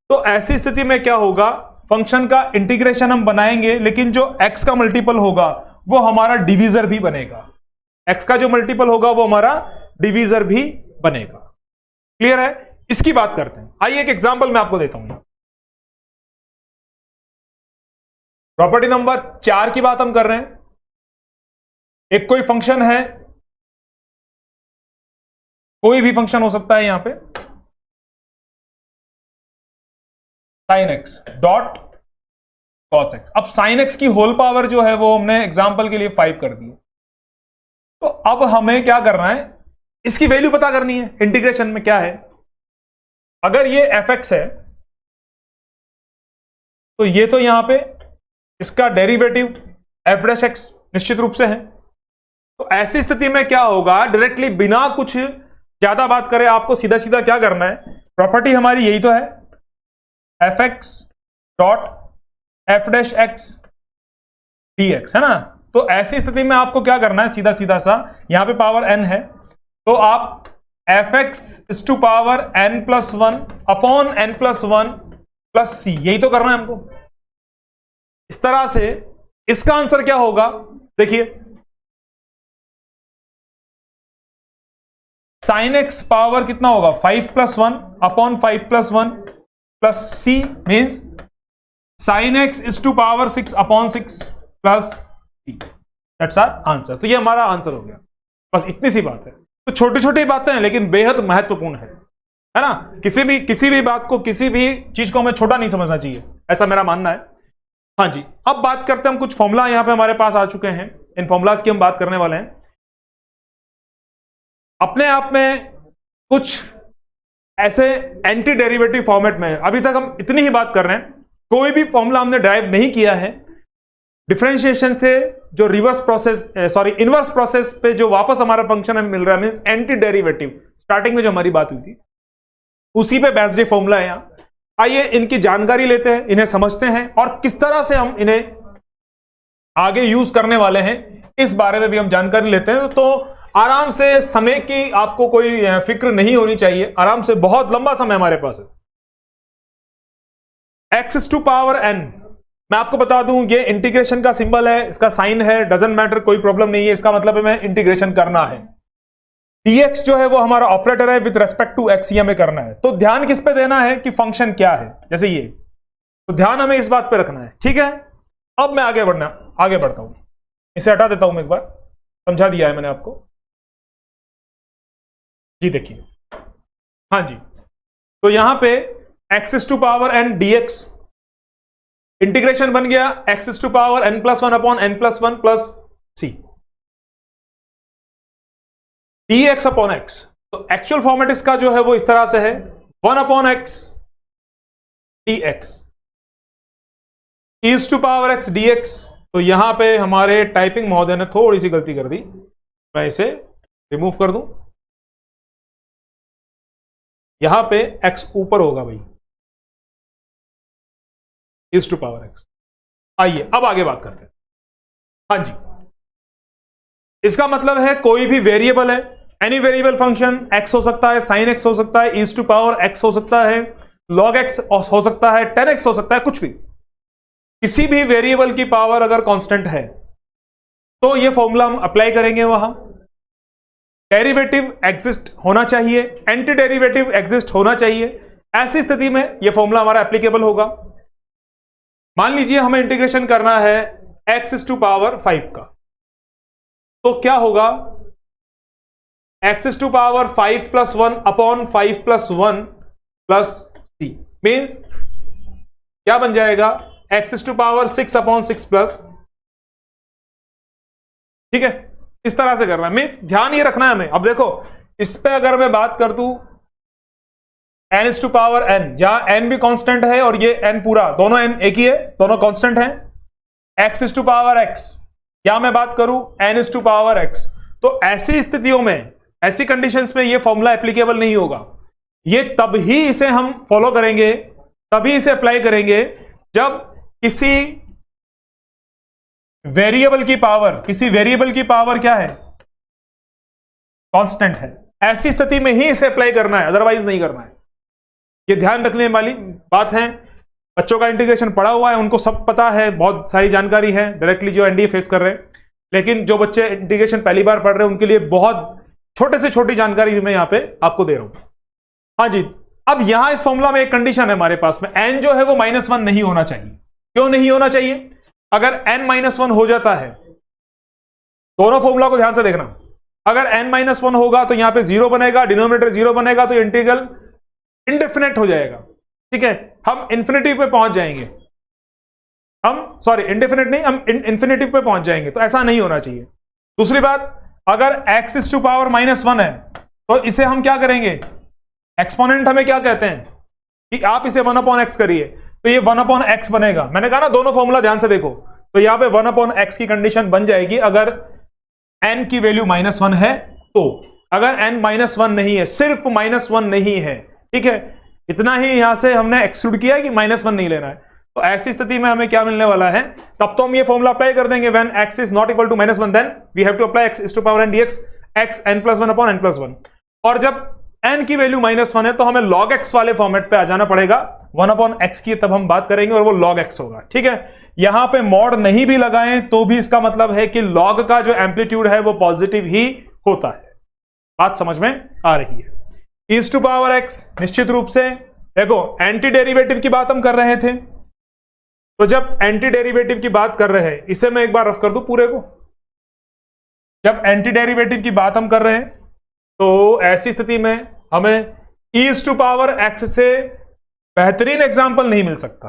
तो ऐसी स्थिति में क्या होगा, फंक्शन का इंटीग्रेशन हम बनाएंगे, लेकिन जो x का मल्टीपल होगा वो हमारा डिवीजर भी बनेगा। x का जो मल्टीपल होगा वो हमारा डिवीजर भी बनेगा। क्लियर है, इसकी बात करते हैं। आइए एक एग्जांपल मैं आपको देता हूं। प्रॉपर्टी नंबर 4 की बात हम कर रहे हैं। एक कोई फंक्शन है, कोई भी फंक्शन हो सकता है यहां पे, sin x dot cos x। अब sin x की होल पावर जो है वो हमने एग्जांपल के लिए 5 कर दी। तो अब हमें क्या करना है, इसकी वैल्यू पता करनी है। इंटीग्रेशन में क्या है, अगर ये fx है तो ये तो यहां पे इसका डेरिवेटिव f'(x) निश्चित रूप से है। तो ऐसी स्थिति में क्या होगा, डायरेक्टली बिना कुछ ज्यादा बात करें आपको सीधा सीधा क्या करना है, प्रॉपर्टी हमारी यही तो है, fx डॉट f'(x) dx है ना। तो ऐसी स्थिति में आपको क्या करना है, सीधा सीधा सा, यहां पे पावर n है, तो आप fx is to power n+1 upon n+1 plus c, यही तो करना है हमको। इस तरह से इसका आंसर क्या होगा, देखिए sin x पावर कितना होगा, 5+1 upon 5+1 plus c means sin x is to power 6 upon 6 plus c। That's our answer. तो ये हमारा आंसर हो गया, बस इतनी सी बात है। तो छोटी छोटी बातें हैं लेकिन बेहद महत्वपूर्ण है ना। किसी भी बात को, किसी भी चीज को हमें छोटा नहीं समझना चाहिए, ऐसा मेरा मानना है। हाँ जी, अब बात करते हैं हम, कुछ फॉर्मूला यहां पे हमारे पास आ चुके हैं, इन फॉर्मूलाज की हम बात करने वाले हैं। अपने आप में कुछ ऐसे एंटी डेरिवेटिव फॉर्मेट में, अभी तक हम इतनी ही बात कर रहे हैं, कोई भी फॉर्मूला हमने ड्राइव नहीं किया है। डिफरेंशिएशन से जो रिवर्स प्रोसेस, इनवर्स प्रोसेस पे जो वापस हमारा फंक्शन हमें मिल रहा है, मींस एंटी डेरिवेटिव, स्टार्टिंग में जो हमारी बात हुई थी उसी पे बेस्ड फॉर्मूला है यहां। आइए इनकी जानकारी लेते हैं, इन्हें समझते हैं और किस तरह से हम इन्हें आगे यूज करने वाले हैं इस बारे में भी हम जानकारी लेते हैं। तो आराम से, समय की आपको कोई फिक्र नहीं होनी चाहिए, आराम से, बहुत लंबा समय हमारे पास है। x टू पावर n, मैं आपको बता दूं ये इंटीग्रेशन का सिंबल है, इसका साइन है, डजंट मैटर, कोई प्रॉब्लम नहीं है, इसका मतलब है मैं इंटीग्रेशन करना है। dx जो है वो हमारा ऑपरेटर है विद रेस्पेक्ट टू x, ये हमें करना है। तो ध्यान किस पे देना है कि फंक्शन क्या है, जैसे ये, तो ध्यान हमें इस बात पे रखना है, ठीक है। अब मैं आगे बढ़ता हूं, इसे हटा देता हूं मैं, एक बार समझा दिया है मैंने आपको जी। देखिए हाँ जी, तो यहां पे x to power n dx integration बन गया x to power n+1 upon n+1 plus c dx upon x। तो एक्चुअल फॉर्मेट इसका जो है वो इस तरह से है, 1 upon x dx is to power x dx। तो यहां पे हमारे टाइपिंग महोदय ने थोड़ी सी गलती कर दी, मैं इसे रिमूव कर दूं, यहां पे x ऊपर होगा भाई, इज टू पावर x। आइए अब आगे बात करते हैं। हाँ जी, इसका मतलब है कोई भी वेरिएबल है, एनी वेरिएबल फंक्शन, x हो सकता है, साइन x हो सकता है, इज टू पावर x हो सकता है, log x हो सकता है, 10x हो सकता है, कुछ भी, किसी भी वेरिएबल की पावर अगर कांस्टेंट है तो ये फॉर्मूला हम अप्लाई करेंगे वहां। डेरिवेटिव एग्जिस्ट होना चाहिए, एंटी डेरिवेटिव एग्जिस्ट होना चाहिए, ऐसी स्थिति में यह फॉर्मूला हमारा एप्लीकेबल होगा। मान लीजिए हमें इंटीग्रेशन करना है x टू पावर 5 का, तो क्या होगा, x to power 5 plus 1 upon 5 plus 1 plus c means क्या बन जाएगा, x to power 6 upon 6 plus, ठीक है, इस तरह से करना है। मीन्स ध्यान ये रखना है हमें। अब देखो इस पे अगर मैं बात कर दूं n टू पावर n, जहां n भी कांस्टेंट है और ये n पूरा, दोनों n एक ही है, दोनों कांस्टेंट हैं, x टू पावर x, या मैं बात करूं n टू पावर x, तो ऐसी स्थितियों में, ऐसी कंडीशंस में ये फॉर्मूला एप्लीकेबल नहीं होगा। ये तब ही इसे हम फॉलो करेंगे, तभी इसे अप्लाई करेंगे जब किसी वेरिएबल की पावर क्या है, कांस्टेंट है। ऐसी स्थिति में ही इसे अप्लाई करना है, अदरवाइज नहीं करना है। ये ध्यान रखने वाली बात है। बच्चों का इंटीग्रेशन पढ़ा हुआ है, उनको सब पता है, बहुत सारी जानकारी है डायरेक्टली जो एनडीए फेस कर रहे हैं, लेकिन जो बच्चे इंटीग्रेशन पहली बार पढ़ रहे हैं उनके लिए बहुत छोटे से छोटी जानकारी मैं यहां पे आपको दे रहा हूं। हाँ जी, अब यहां इस फॉर्मूला में एक कंडीशन है हमारे पास में, n जो है वो -1 नहीं होना चाहिए। क्यों नहीं होना चाहिए? अगर n-1 हो जाता है, दोनों फॉर्मूला को ध्यान से देखना, अगर n-1 होगा तो यहां पे 0 बनेगा, डिनोमिनेटर 0 बनेगा, तो इंटीग्रल इंडेफिनेट हो जाएगा, ठीक है, हम इंफिनिटी पे पहुंच जाएंगे, इंडेफिनेट नहीं, हम इंफिनिटी पे पहुंच जाएंगे, तो ऐसा नहीं होना चाहिए। दूसरी बात, अगर x टू पावर -1 है तो इसे हम क्या करेंगे, एक्सपोनेंट हमें क्या कहते हैं कि आप इसे 1/x करिए, तो ये 1/x बनेगा। मैंने कहा ना दोनों फॉर्मूला ध्यान से देखो, तो यहां पे 1/x की कंडीशन बन जाएगी अगर n की वैल्यू -1 है। तो अगर n -1 नहीं है, सिर्फ -1 नहीं है, ठीक है, इतना ही यहां से हमने एक्सक्लूड किया है कि -1 नहीं लेना है, तो ऐसी स्थिति में हमें क्या मिलने वाला है, तब तो हम ये फॉर्मूला अप्लाई कर देंगे, when x is not equal to -1 then we have to apply x to power n dx x n+1/n+1। और जब n की वैल्यू -1 है तो हमें log x वाले फॉर्मेट पे आ जाना पड़ेगा, 1/x की तब हम बात करेंगे और वो log x होगा, ठीक है। यहां पे मॉड नहीं भी लगाएं तो भी इसका मतलब है कि log का जो एम्पलीट्यूड है वो पॉजिटिव ही होता है। बात समझ में आ रही है। इज टू पावर x, निश्चित रूप से देखो एंटी डेरिवेटिव की बात हम कर रहे थे, तो जब एंटी डेरिवेटिव की बात कर रहे हैं, इसे मैं एक बार रफ कर दूं पूरे को, जब एंटी डेरिवेटिव की बात हम कर रहे हैं तो ऐसी स्थिति में हमें इज टू पावर x से बेहतरीन एग्जाम्पल नहीं मिल सकता।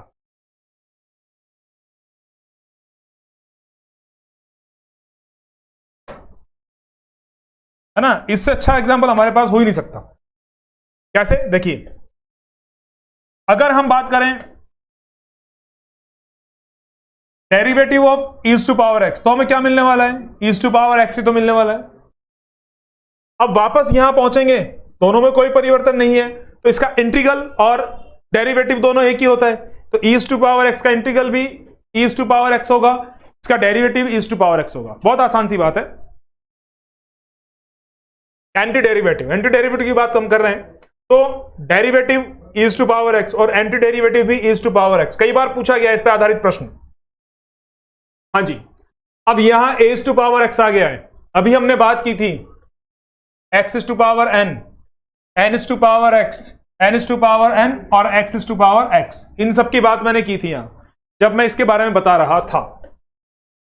है ना, इससे अच्छा एग्जाम्पल हमारे पास हो ही नहीं सकता। कैसे, देखिए, अगर हम बात करें derivative of is to power x, तो हमें क्या मिलने वाला है, इज टू पावर x ही तो मिलने वाला है। अब वापस यहां पहुंचेंगे, दोनों में कोई परिवर्तन नहीं है, तो इसका इंटीग्रल और डेरिवेटिव दोनों एक ही होता है, तो इज टू पावर x का इंटीग्रल भी इज टू पावर x होगा, इसका derivative is to power x होगा। बहुत आसान सी बात है। एंटी डेरिवेटिव की बात हम कर रहे हैं, तो derivative is to power x और एंटी डेरिवेटिव भी इज टू पावर x, कई बार पूछा गया इस पर आधारित प्रश्न। हाँ जी, अब यहां एज टू पावर x आ गया है, अभी हमने बात की थी x is to power n, n is to power x, n is to power n और x is to power x, इन सब की बात मैंने की थी यहां जब मैं इसके बारे में बता रहा था।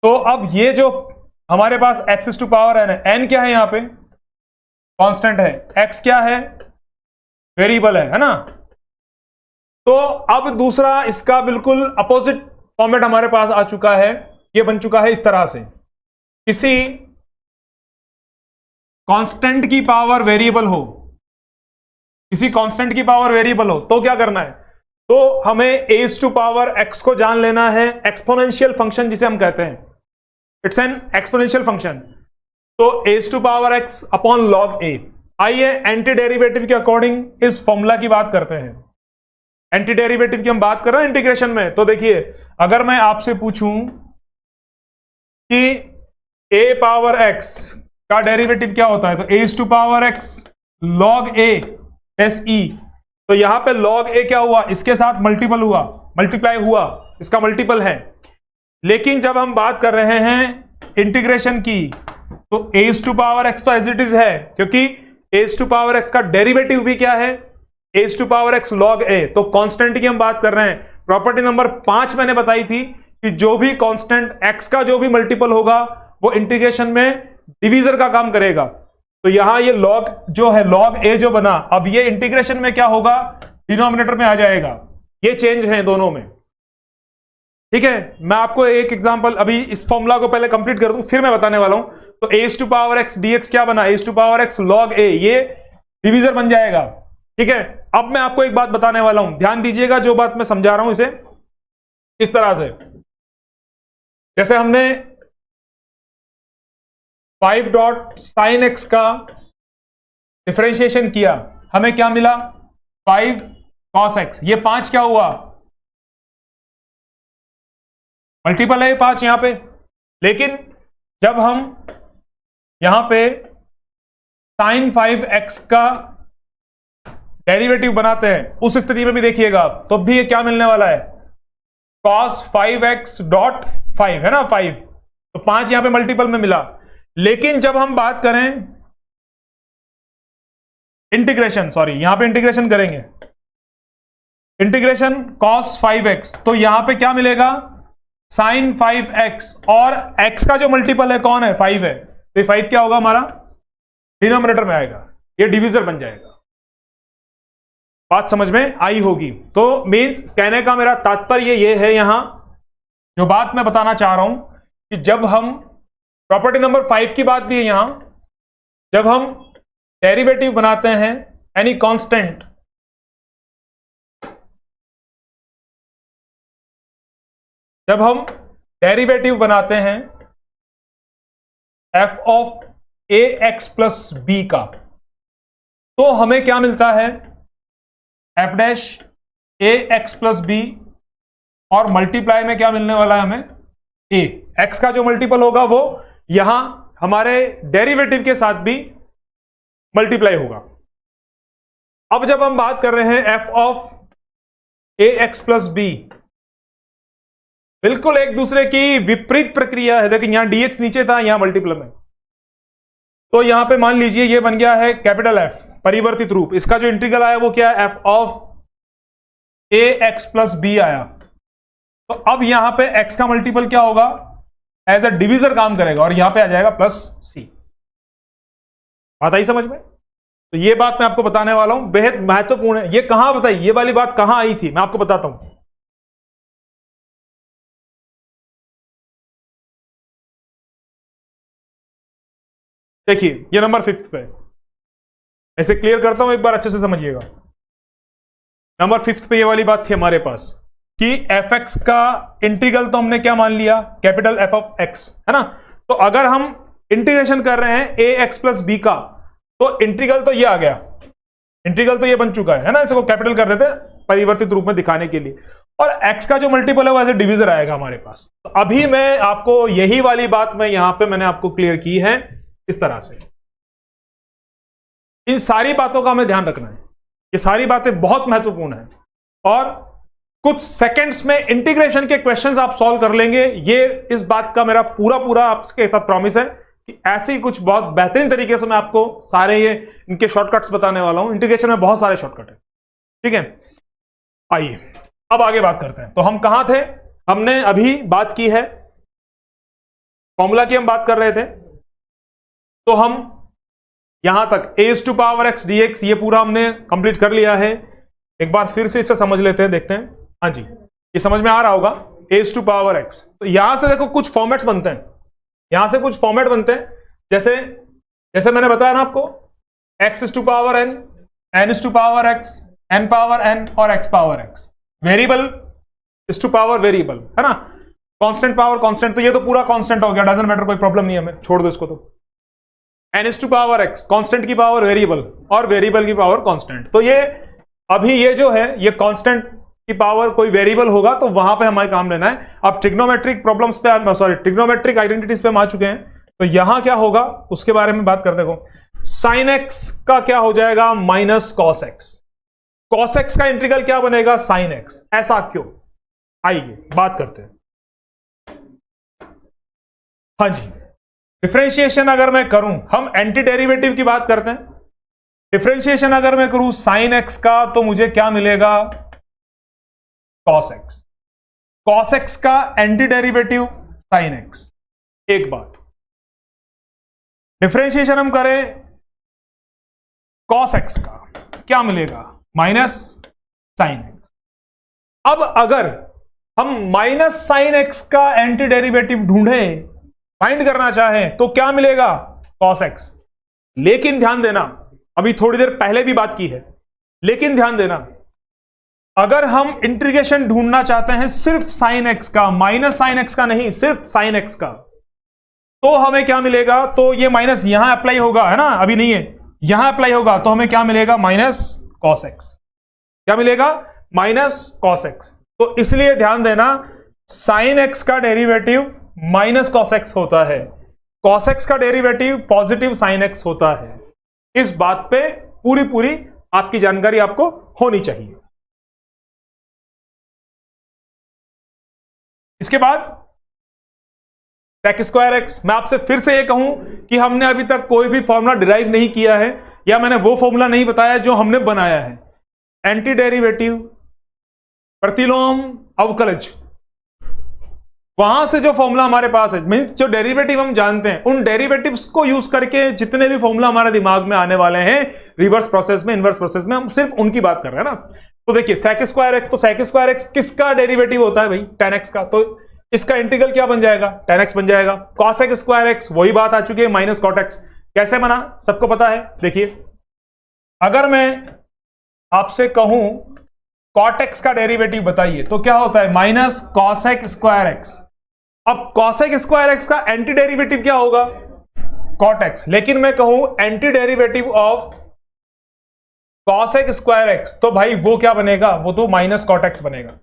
तो अब ये जो हमारे पास x is to power n है, n क्या है यहां पे, कांस्टेंट है, x क्या है, वेरिएबल है ना। तो अब दूसरा इसका बिल्कुल अपोजिट फॉर्मेट हमारे पास आ चुका है, ये बन चुका है इस तरह से, किसी कांस्टेंट की पावर वेरिएबल हो, किसी कांस्टेंट की पावर वेरिएबल हो, तो क्या करना है, तो हमें एज टू पावर x को जान लेना है, एक्सपोनेंशियल फंक्शन जिसे हम कहते हैं, इट्स एन एक्सपोनेंशियल फंक्शन। तो as to power x upon log a. आइए एंटी डेरिवेटिव के अकॉर्डिंग इस फॉर्मूला की बात करते हैं। एंटी डेरिवेटिव की हम बात कर रहे हैं इंटीग्रेशन में। तो देखिए, अगर मैं आपसे पूछूं कि ए पावर एक्स का डेरिवेटिव क्या होता है, तो as to power x log a s e. तो यहां पे लॉग ए क्या हुआ, इसके साथ मल्टीपल हुआ, मल्टीप्लाई हुआ, इसका मल्टीपल है। लेकिन जब हम बात कर रहे हैं इंटीग्रेशन की, तो एज टू पावर एक्स तो एज इट इज है, क्योंकि एज टू पावर एक्स का डेरिवेटिव भी क्या है, a is to power x log a. तो कांस्टेंट की हम बात कर रहे हैं। प्रॉपर्टी नंबर 5 मैंने बताई थी कि जो भी कांस्टेंट एक्स का जो भी मल्टीपल होगा वो इंटीग्रेशन में डिवीजर का काम करेगा। तो यहां ये लॉग जो है, लॉग ए जो बना, अब ये इंटीग्रेशन में क्या होगा, डिनोमिनेटर में आ जाएगा। ये चेंज है दोनों में, ठीक है। मैं आपको एक एग्जांपल, अभी इस फॉर्मूला को पहले कंप्लीट कर दूं, फिर मैं बताने वाला हूं। तो as to power x dx क्या बना, a is to power x log a, ये डिवीजर बन जाएगा, ठीक है। अब मैं आपको एक बात बताने वाला हूं, ध्यान दीजिएगा जो बात मैं समझा रहा हूं इसे इस तरह से। जैसे हमने 5 डॉट साइन एक्स का डिफरेंशिएशन किया, हमें क्या मिला, 5 कॉस एक्स। ये 5 क्या हुआ, मल्टीपल है 5 यहां पे। लेकिन जब हम यहां पे साइन 5x का डेरिवेटिव बनाते हैं, उस स्थिति में भी देखिएगा तो भी ये क्या मिलने वाला है, cos 5x डॉट 5 है ना, 5। तो 5 यहां पे मल्टीपल में मिला। लेकिन जब हम बात करें इंटीग्रेशन, सॉरी यहां पे इंटीग्रेशन करेंगे, इंटीग्रेशन cos 5x, तो यहां पे क्या मिलेगा, sin 5x, और x का जो मल्टीपल है कौन है, 5 है। तो ये 5 क्या होगा हमारा, डिनोमिनेटर में आएगा, ये डिवीजर बन जाएगा। बात समझ में आई होगी। तो मींस कहने का मेरा तात्पर्य ये है, यहां जो बात मैं बताना चाह रहा हूं कि जब हम प्रॉपर्टी नंबर 5 की बात भी है यहां, जब हम डेरिवेटिव बनाते हैं एनी कांस्टेंट, जब हम डेरिवेटिव बनाते हैं f of a x plus b का, तो हमें क्या मिलता है, f dash a x plus b, और मल्टीप्लाई में क्या मिलने वाला है हमें, a। x का जो मल्टीपल होगा वो यहां हमारे डेरिवेटिव के साथ भी मल्टीप्लाई होगा। अब जब हम बात कर रहे हैं f of a x plus b, बिल्कुल एक दूसरे की विपरीत प्रक्रिया है। लेकिन यहां dx नीचे था, यहां मल्टीपल में। तो यहां पे मान लीजिए ये बन गया है कैपिटल F, परिवर्तित रूप। इसका जो इंटीग्रल आया वो क्या है, f of a x plus b आया। तो अब यहां पे x का मल्टीपल क्या होगा, एज अ डिवीजर काम करेगा, और यहां पे आ जाएगा प्लस c। बात आई समझ में। तो ये बात मैं आपको बताने वाला हूं, बेहद महत्वपूर्ण है। ये कहां बताई, ये वाली बात कहां आई थी, मैं आपको बताता हूं। देखिए ये नंबर 5 पे, ऐसे क्लियर करता हूं, एक बार अच्छे से समझिएगा। नंबर 5 पे ये वाली बात थी हमारे पास कि एफ एक्स का इंटीग्रल तो हमने क्या मान लिया, कैपिटल एफ ऑफ एक्स, है ना। तो अगर हम इंटीग्रेशन कर रहे हैं ए एक्स प्लस बी का, तो इंटीग्रल तो ये आ गया, इंटीग्रल तो ये बन चुका है ना। इसको कैपिटल कर देते हैं परिवर्तित रूप में दिखाने के लिए, और एक्स का जो मल्टीपल है वो एज ए डिवीजर आएगा हमारे पास। तो अभी मैं आपको यही वाली बात मैं यहां पे मैंने आपको क्लियर की है इस तरह से। इन सारी बातों का हमें ध्यान रखना है, ये सारी बातें बहुत महत्वपूर्ण है, और कुछ सेकंड्स में इंटीग्रेशन के क्वेश्चंस आप सॉल्व कर लेंगे। ये इस बात का मेरा पूरा आपके साथ प्रॉमिस है कि ऐसे ही कुछ बहुत बेहतरीन तरीके से मैं आपको सारे ये इनके शॉर्टकट्स बताने वाला हूं। इंटीग्रेशन में बहुत सारे शॉर्टकट है, ठीक है। आइए अब आगे बात करते हैं। तो हम कहां थे, हमने अभी बात की है फॉर्मूला की, हम बात कर रहे थे। तो हम यहां तक as to power x dx ये पूरा हमने कंप्लीट कर लिया है। एक बार फिर से इसे समझ लेते हैं, देखते हैं। हाँ जी, ये समझ में आ रहा होगा, एज टू पावर एक्स। तो यहां से देखो कुछ फॉर्मेट्स बनते हैं, यहां से कुछ फॉर्मेट बनते हैं। जैसे जैसे मैंने बताया ना आपको, x is to power n, n is to power x, n power n, और x power x. Variable is to power variable, है ना। कांस्टेंट पावर कांस्टेंट, तो ये तो पूरा कांस्टेंट हो गया, डजंट मैटर, कोई प्रॉब्लम नहीं है हमें, छोड़ दो इसको। तो n⁻x, कांस्टेंट की पावर वेरिएबल और वेरिएबल की पावर कांस्टेंट। तो ये अभी ये जो है ये कांस्टेंट की पावर कोई वेरिएबल होगा तो वहां पे हमारे काम लेना है। अब ट्रिग्नोमेट्रिक प्रॉब्लम्स पे, सॉरी ट्रिग्नोमेट्रिक आइडेंटिटीज पे हम आ चुके हैं, तो यहां क्या होगा उसके बारे में बात करते हो। साइन एक्स का क्या हो जाएगा minus cos x, cos x का इंटीग्रल क्या बनेगा साइन एक्स। ऐसा क्यों, आइए बात करते हैं। हाँ जी, डिफरेंशिएशन अगर मैं करूं, हम एंटी डेरिवेटिव की बात करते हैं। डिफरेंशिएशन अगर मैं करूं साइन एक्स का तो मुझे क्या मिलेगा कॉस एक्स, कॉस एक्स का एंटी डेरिवेटिव साइन एक्स। एक बात, डिफरेंशिएशन हम करें कॉस एक्स का, क्या मिलेगा माइनस साइन एक्स। अब अगर हम माइनस साइन एक्स का एंटी डेरिवेटिव ढूंढें, फाइंड करना चाहें, तो क्या मिलेगा कॉस एक्स। लेकिन ध्यान देना, अभी थोड़ी देर पहले भी बात की है, लेकिन ध्यान देना, अगर हम इंटीग्रेशन ढूंढना चाहते हैं सिर्फ साइन एक्स का, माइनस साइन एक्स का नहीं, सिर्फ साइन एक्स का, तो हमें क्या मिलेगा, तो ये माइनस यहां अप्लाई होगा, है ना, अभी नहीं है, यहां अप्लाई होगा, तो हमें क्या मिलेगा माइनस कॉस एक्स। क्या मिलेगा माइनस कॉस एक्स। तो इसलिए ध्यान देना, साइन एक्स का डेरिवेटिव माइनस कॉस एक्स होता है, कॉस एक्स का डेरिवेटिव पॉजिटिव साइन एक्स होता है। इस बात पे पूरी आपकी जानकारी आपको होनी चाहिए। इसके बाद सेक स्क्वायर एक्स, मैं आपसे फिर से ये कहूं कि हमने अभी तक कोई भी फॉर्मूला डिराइव नहीं किया है, या मैंने वो फॉर्मूला नहीं बताया जो हमने बनाया है। एंटी डेरिवेटिव, प्रतिलोम, अवकलज, वहां से जो फॉर्मूला हमारे पास है, मींस जो डेरिवेटिव हम जानते हैं, उन डेरिवेटिव्स को यूज करके जितने भी फॉर्मूला हमारे दिमाग में आने वाले हैं रिवर्स प्रोसेस में, इनवर्स प्रोसेस में, हम सिर्फ उनकी बात कर रहे हैं ना। तो देखिए सेक स्क्वायर एक्स, तो सेक स्क्वायर एक्स किसका डेरिवेटिव होता है भाई tan x का, तो इसका इंटीग्रल क्या बन जाएगा tan x बन जाएगा। cos x स्क्वायर एक्स, वही बात आ चुकी है, माइनस cot x। कैसे बना सबको पता है। देखिए अगर मैं आपसे कहूं cot x का डेरिवेटिव बताइए, तो क्या होता है minus cos x square x. अब cos x स्क्वायर एक्स का एंटी डेरिवेटिव क्या होगा cot x, लेकिन मैं कहूं anti derivative of cos x square x, तो भाई वो क्या बनेगा, वो तो माइनस cot x बनेगा।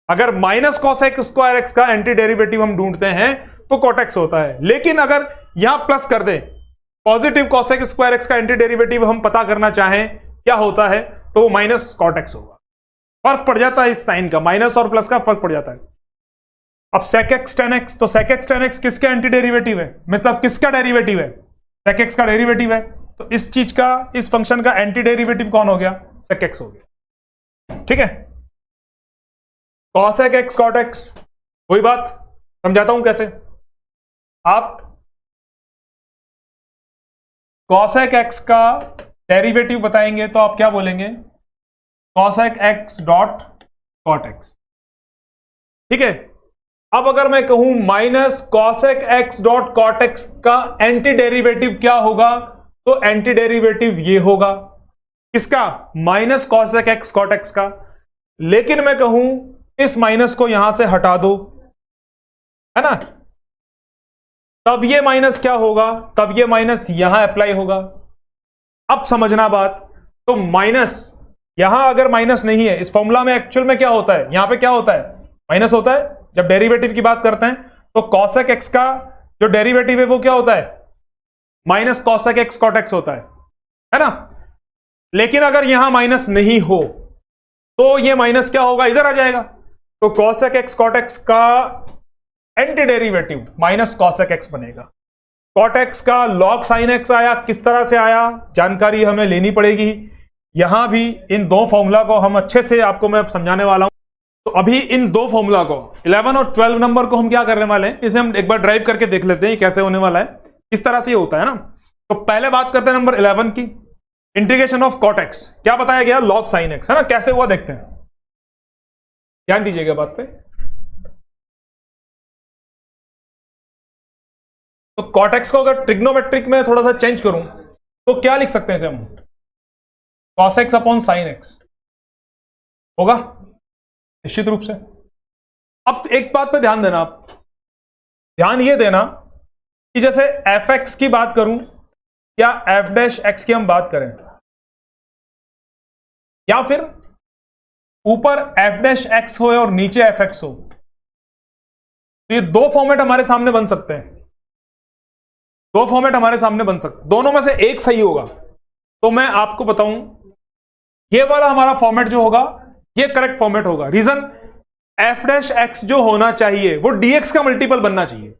अगर minus cos x square x का एंटी डेरिवेटिव हम ढूंढते हैं तो cot x होता है, लेकिन अगर यहां प्लस कर दें, positive cos x square x का एंटी डेरिवेटिव हम पता करना चाहें क्या होता है, तो वो माइनस cot x होगा। फर्क पड़ जाता है इस साइन का, माइनस और प्लस का फर्क पड़ जाता है। अब sec x tan x, तो sec x tan x किसका एंटी डेरिवेटिव है, मतलब किसका डेरिवेटिव है, sec x का डेरिवेटिव है, तो इस चीज का, इस फंक्शन का एंटी डेरिवेटिव कौन हो गया sec x हो गया। ठीक है, cos x cot x, वही बात समझाता हूं कैसे। आप cos x का डेरिवेटिव बताएंगे तो आप क्या बोलेंगे cos x dot cot x। ठीक है, अब अगर मैं कहूं minus cos x dot cot x का एंटी डेरिवेटिव क्या होगा, तो एंटी डेरिवेटिव ये होगा किसका, minus cos x cot x का। लेकिन मैं कहूं इस माइनस को यहां से हटा दो, है ना, तब ये माइनस क्या होगा, तब ये माइनस यहां अप्लाई होगा। अब समझना बात, तो माइनस यहां अगर माइनस नहीं है, इस फॉर्मूला में एक्चुअल में क्या होता है, यहां पे क्या होता है माइनस होता है। जब डेरिवेटिव की बात करते हैं तो cos x का जो डेरिवेटिव है वो क्या होता है minus cos x cot x होता है ना। लेकिन अगर यहां माइनस नहीं हो तो ये माइनस क्या होगा, इधर आ जाएगा। तो cos x cot x का anti derivative minus cos x बनेगा। cot x का log sin x आया, किस तरह से आया जानकारी हमें लेनी पड़ेगी। यहां भी इन दो फॉर्मूला को हम अच्छे से आपको मैं समझाने वाला हूं। तो अभी इन दो फॉर्मूला को 11 और 12 नंबर को हम क्या करने वाले हैं, इसे हम एक बार ड्राइव करके देख लेते हैं कैसे होने वाला है। इस तरह से ये होता है ना। तो पहले बात करते हैं नंबर 11 की, इंटीग्रेशन ऑफ cot x। क्या बताया गया log sin x, है ना, कैसे हुआ देखते हैं, ध्यान दीजिएगा बात पे। तो cot x को अगर ट्रिग्नोमेट्रिक में थोड़ा सा चेंज करूं तो क्या लिख सकते हैं इसे हम, cos x upon sin x होगा निश्चित रूप से। अब एक बात पे ध्यान देना, आप ध्यान ये देना कि जैसे fx की बात करूं या एफ डैश एक्स की हम बात करें, या फिर ऊपर एफ डैश एक्स हो और नीचे एफ एक्स हो, तो ये दो फॉर्मेट हमारे सामने बन सकते हैं, दो फॉर्मेट हमारे सामने बन सकते, दोनों में से एक सही होगा। तो मैं आपको बताऊं, ये वाला हमारा फॉर्मेट जो होगा ये करेक्ट फॉर्मेट होगा। रीजन, एफ डैश एक्स जो होना चाहिए वो डीएक्स का मल्टीपल बनना चाहिए।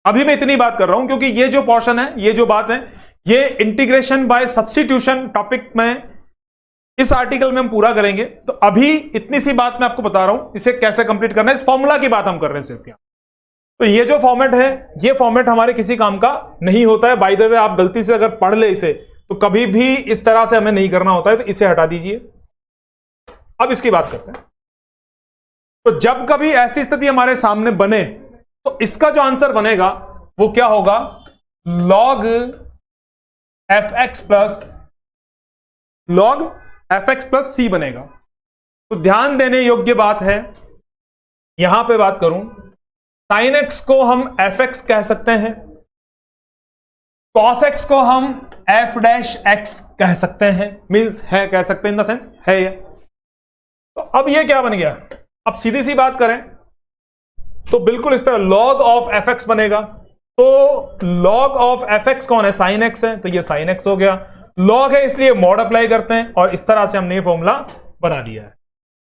अभी मैं इतनी बात कर रहा हूं क्योंकि ये जो पोर्शन है, ये जो बात है, ये इंटीग्रेशन बाय सब्स्टिट्यूशन टॉपिक में इस आर्टिकल में हम पूरा करेंगे। तो अभी इतनी सी बात मैं आपको बता रहा हूं, इसे कैसे कंप्लीट करना है, इस फॉर्मूला की बात हम कर रहे हैं सिर्फ यहां। तो ये जो फॉर्मेट है, ये फॉर्मेट हमारे किसी काम का नहीं होता है। बाय द वे, आप गलती से अगर पढ़ ले इसे तो कभी भी इस तरह से हमें नहीं करना होता है, तो इसे हटा दीजिए। अब इसकी बात करते हैं। तो जब कभी ऐसी स्थिति हमारे सामने बने तो इसका जो आंसर बनेगा वो क्या होगा, लॉग एफ एक्स प्लस सी बनेगा। तो ध्यान देने योग्य बात है, यहां पे बात करूं, साइन एक्स को हम एफ एक्स कह सकते हैं, कॉस एक्स को हम एफ डैश एक्स कह सकते हैं, मींस है, कह सकते हैं इन द सेंस है ये। तो अब ये क्या बन गया, अब सीधी सी बात करें तो बिल्कुल इस तरह लॉग ऑफ एफ एक्स बनेगा। तो लॉग ऑफ एफ एक्स कौन है, साइन एक्स है, तो ये साइन एक्स हो गया। लॉग है इसलिए मॉड अप्लाई करते हैं, और इस तरह से हमने ये फॉर्मूला बना दिया है।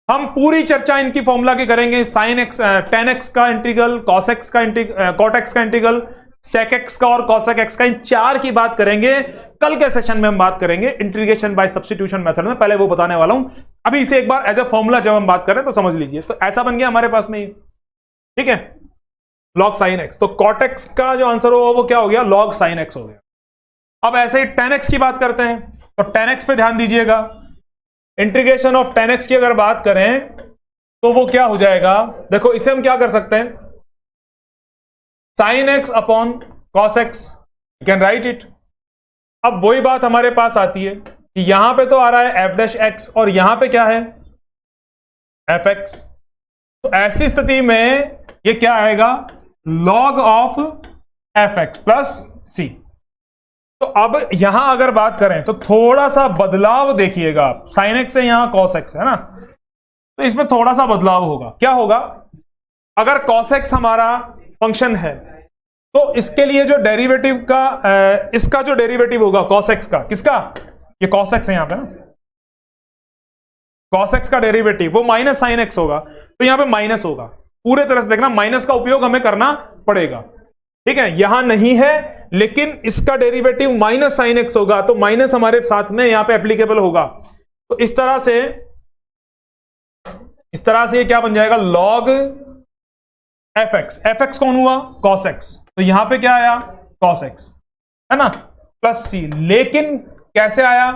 हम पूरी चर्चा इनकी फॉर्मूला की करेंगे, साइन एक्स, टेन एक्स का इंटीग्रल, कॉस एक्स का इंटीग्रल, कॉट एक्स का इंटीग्रल, सेक एक्स का और कॉसेक एक्स का, इन चार की बात करेंगे। कल के सेशन में हम बात करेंगे इंटीग्रेशन बाय सब्स्टिट्यूशन मेथड में, पहले वो बताने वाला हूं। अभी इसे एक बार एज ए फॉर्मूला जब हम बात करें तो समझ लीजिए। तो ऐसा बन गया हमारे पास में ये, ठीक है, लॉग साइन एक्स। तो कॉट एक्स का जो आंसर होगा वो क्या हो गया, लॉग साइन एक्स हो गया। अब ऐसे ही टेन एक्स की बात करते हैं, तो टेन एक्स पे ध्यान दीजिएगा। इंटीग्रेशन ऑफ टेन एक्स की अगर बात करें तो वो क्या हो जाएगा, देखो इसे हम क्या कर सकते हैं, sine x upon cos x, you can write it. अब वही बात हमारे पास आती है कि यहां पे तो आ रहा है एफ डैश एक्स और यहां पे क्या है, एफ एक्स। तो ऐसी स्थिति में ये क्या आएगा, log of f x plus c. तो अब यहां अगर बात करें तो थोड़ा सा बदलाव देखिएगा आप, साइन एक्स से यहां कॉस एक्स है ना, तो इसमें थोड़ा सा बदलाव होगा। क्या होगा, अगर कॉस एक्स हमारा फंक्शन है तो इसके लिए जो डेरिवेटिव का इसका जो डेरिवेटिव होगा कॉस एक्स का, किसका, ये कॉस एक्स है यहां पे ना, कॉस एक्स का डेरिवेटिव वो माइनस साइन एक्स होगा, तो यहां पे माइनस होगा। पूरे तरह से देखना, माइनस का उपयोग हमें करना पड़ेगा, ठीक है। यहां नहीं है लेकिन इसका डेरिवेटिव माइनस साइन एक्स होगा, तो माइनस हमारे साथ में यहां पे एप्लीकेबल होगा। तो इस तरह से ये क्या बन जाएगा, log F x. F x कौन हुआ, कॉस एक्स, तो यहां पे क्या आया, कॉस एक्स है ना, प्लस सी। लेकिन कैसे आया,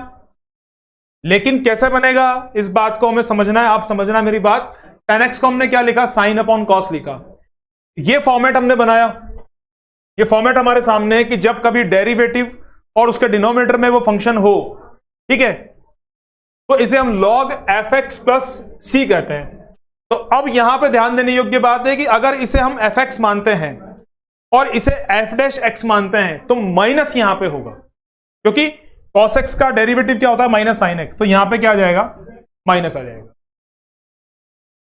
लेकिन कैसे बनेगा, इस बात को हमें समझना है। आप समझना मेरी बात, टेन एक्स को हमने क्या लिखा, साइन अपॉन कॉस लिखा। ये फॉर्मेट हमने बनाया, ये फॉर्मेट हमारे सामने है कि जब कभी डेरिवेटिव और उसके डिनोमिनेटर में वो फंक्शन हो, ठीक है, तो इसे हम लॉग एफ एक्स प्लस सी कहते हैं। तो अब यहां पे ध्यान देने योग्य बात है कि अगर इसे हम एफ एक्स मानते हैं और इसे एफ डैश एक्स मानते हैं तो माइनस यहां पे होगा, क्योंकि कॉस एक्स का डेरिवेटिव क्या होता है, माइनस साइन एक्स। तो यहां पे क्या आ जाएगा, माइनस आ जाएगा,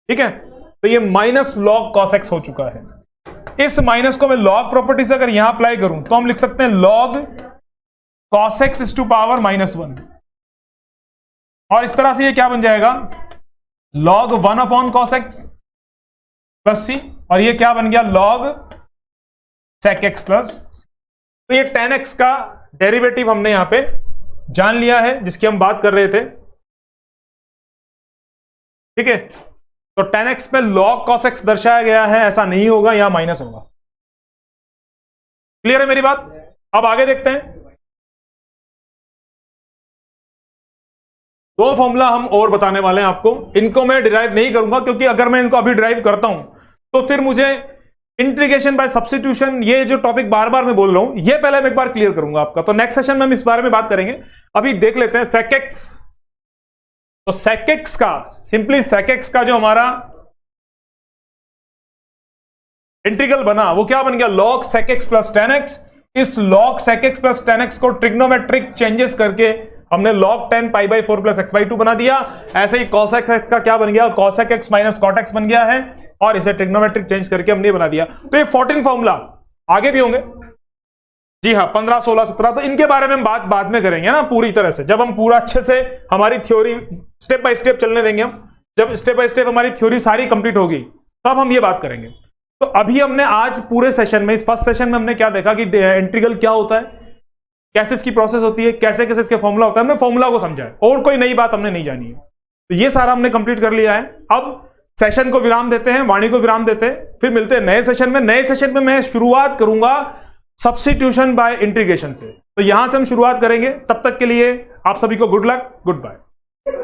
ठीक है। तो ये माइनस लॉग कॉस एक्स हो चुका है। इस माइनस को मैं लॉग प्रॉपर्टी से अगर यहां अप्लाई करूं तो हम लिख सकते हैं log cos x is to power -1, और इस तरह से ये क्या बन जाएगा, log 1 upon cos x plus c, और ये क्या बन गया, लॉग सेक एक्स प्लस। तो ये टेन एक्स का डेरिवेटिव हमने यहां पे जान लिया है जिसकी हम बात कर रहे थे, ठीक है। तो टेन एक्स पे लॉग कॉस एक्स दर्शाया गया है, ऐसा नहीं होगा, यहां माइनस होगा। क्लियर है मेरी बात। अब आगे देखते हैं, दो फॉर्मूला हम और बताने वाले हैं आपको। इनको मैं डिराइव नहीं करूंगा क्योंकि अगर मैं इनको अभी डिराइव करता हूं तो फिर मुझे इंटीग्रेशन बाय सब्स्टिट्यूशन, ये जो टॉपिक बार बार मैं बोल रहा हूं, ये पहले मैं एक बार क्लियर करूंगा आपका। तो नेक्स्ट सेशन में हम इस बारे में बात करेंगे। अभी देख लेते हैं सेक एक्स। तो सेक एक्स का, सिंपली सेक एक्स का जो हमारा इंटीग्रल बना वो क्या बन गया, log sec x plus tan x. इस log sec x plus tan x को ट्रिग्नोमेट्रिक चेंजेस करके हमने log 10 pi by 4 plus x/2 बना दिया। ऐसे ही cos x का क्या बन गया, cos x minus cot x बन गया है, और इसे ट्रिग्नोमेट्रिक चेंज करके हमने बना दिया। तो ये 14 फॉर्मूला आगे भी होंगे, जी हाँ, 15, 16, 17, तो इनके बारे में हम बात बाद में करेंगे ना पूरी तरह से, जब हम पूरा अच्छे से हमारी थ्योरी स्टेप बाय स्टेप चलने देंगे। हम जब स्टेप बाय स्टेप हमारी थ्योरी सारी कंप्लीट होगी तब हम ये बात करेंगे। तो अभी हमने आज पूरे सेशन में, इस फर्स्ट सेशन में हमने क्या देखा कि इंटीग्रल क्या होता है, कैसे इसकी प्रोसेस होती है, कैसे कैसे इसके फॉर्मूला होता है, हमने फॉर्मूला को समझा है और कोई नई बात हमने नहीं जानी है। तो ये सारा हमने कंप्लीट कर लिया है। अब सेशन को विराम देते हैं, वाणी को विराम देते हैं, फिर मिलते हैं नए सेशन में। नए सेशन में मैं शुरुआत करूंगा सब्स्टिट्यूशन बाय इंटीग्रेशन से, तो यहां से हम शुरुआत करेंगे। तब तक के लिए आप सभी को गुड लक, गुड बाय।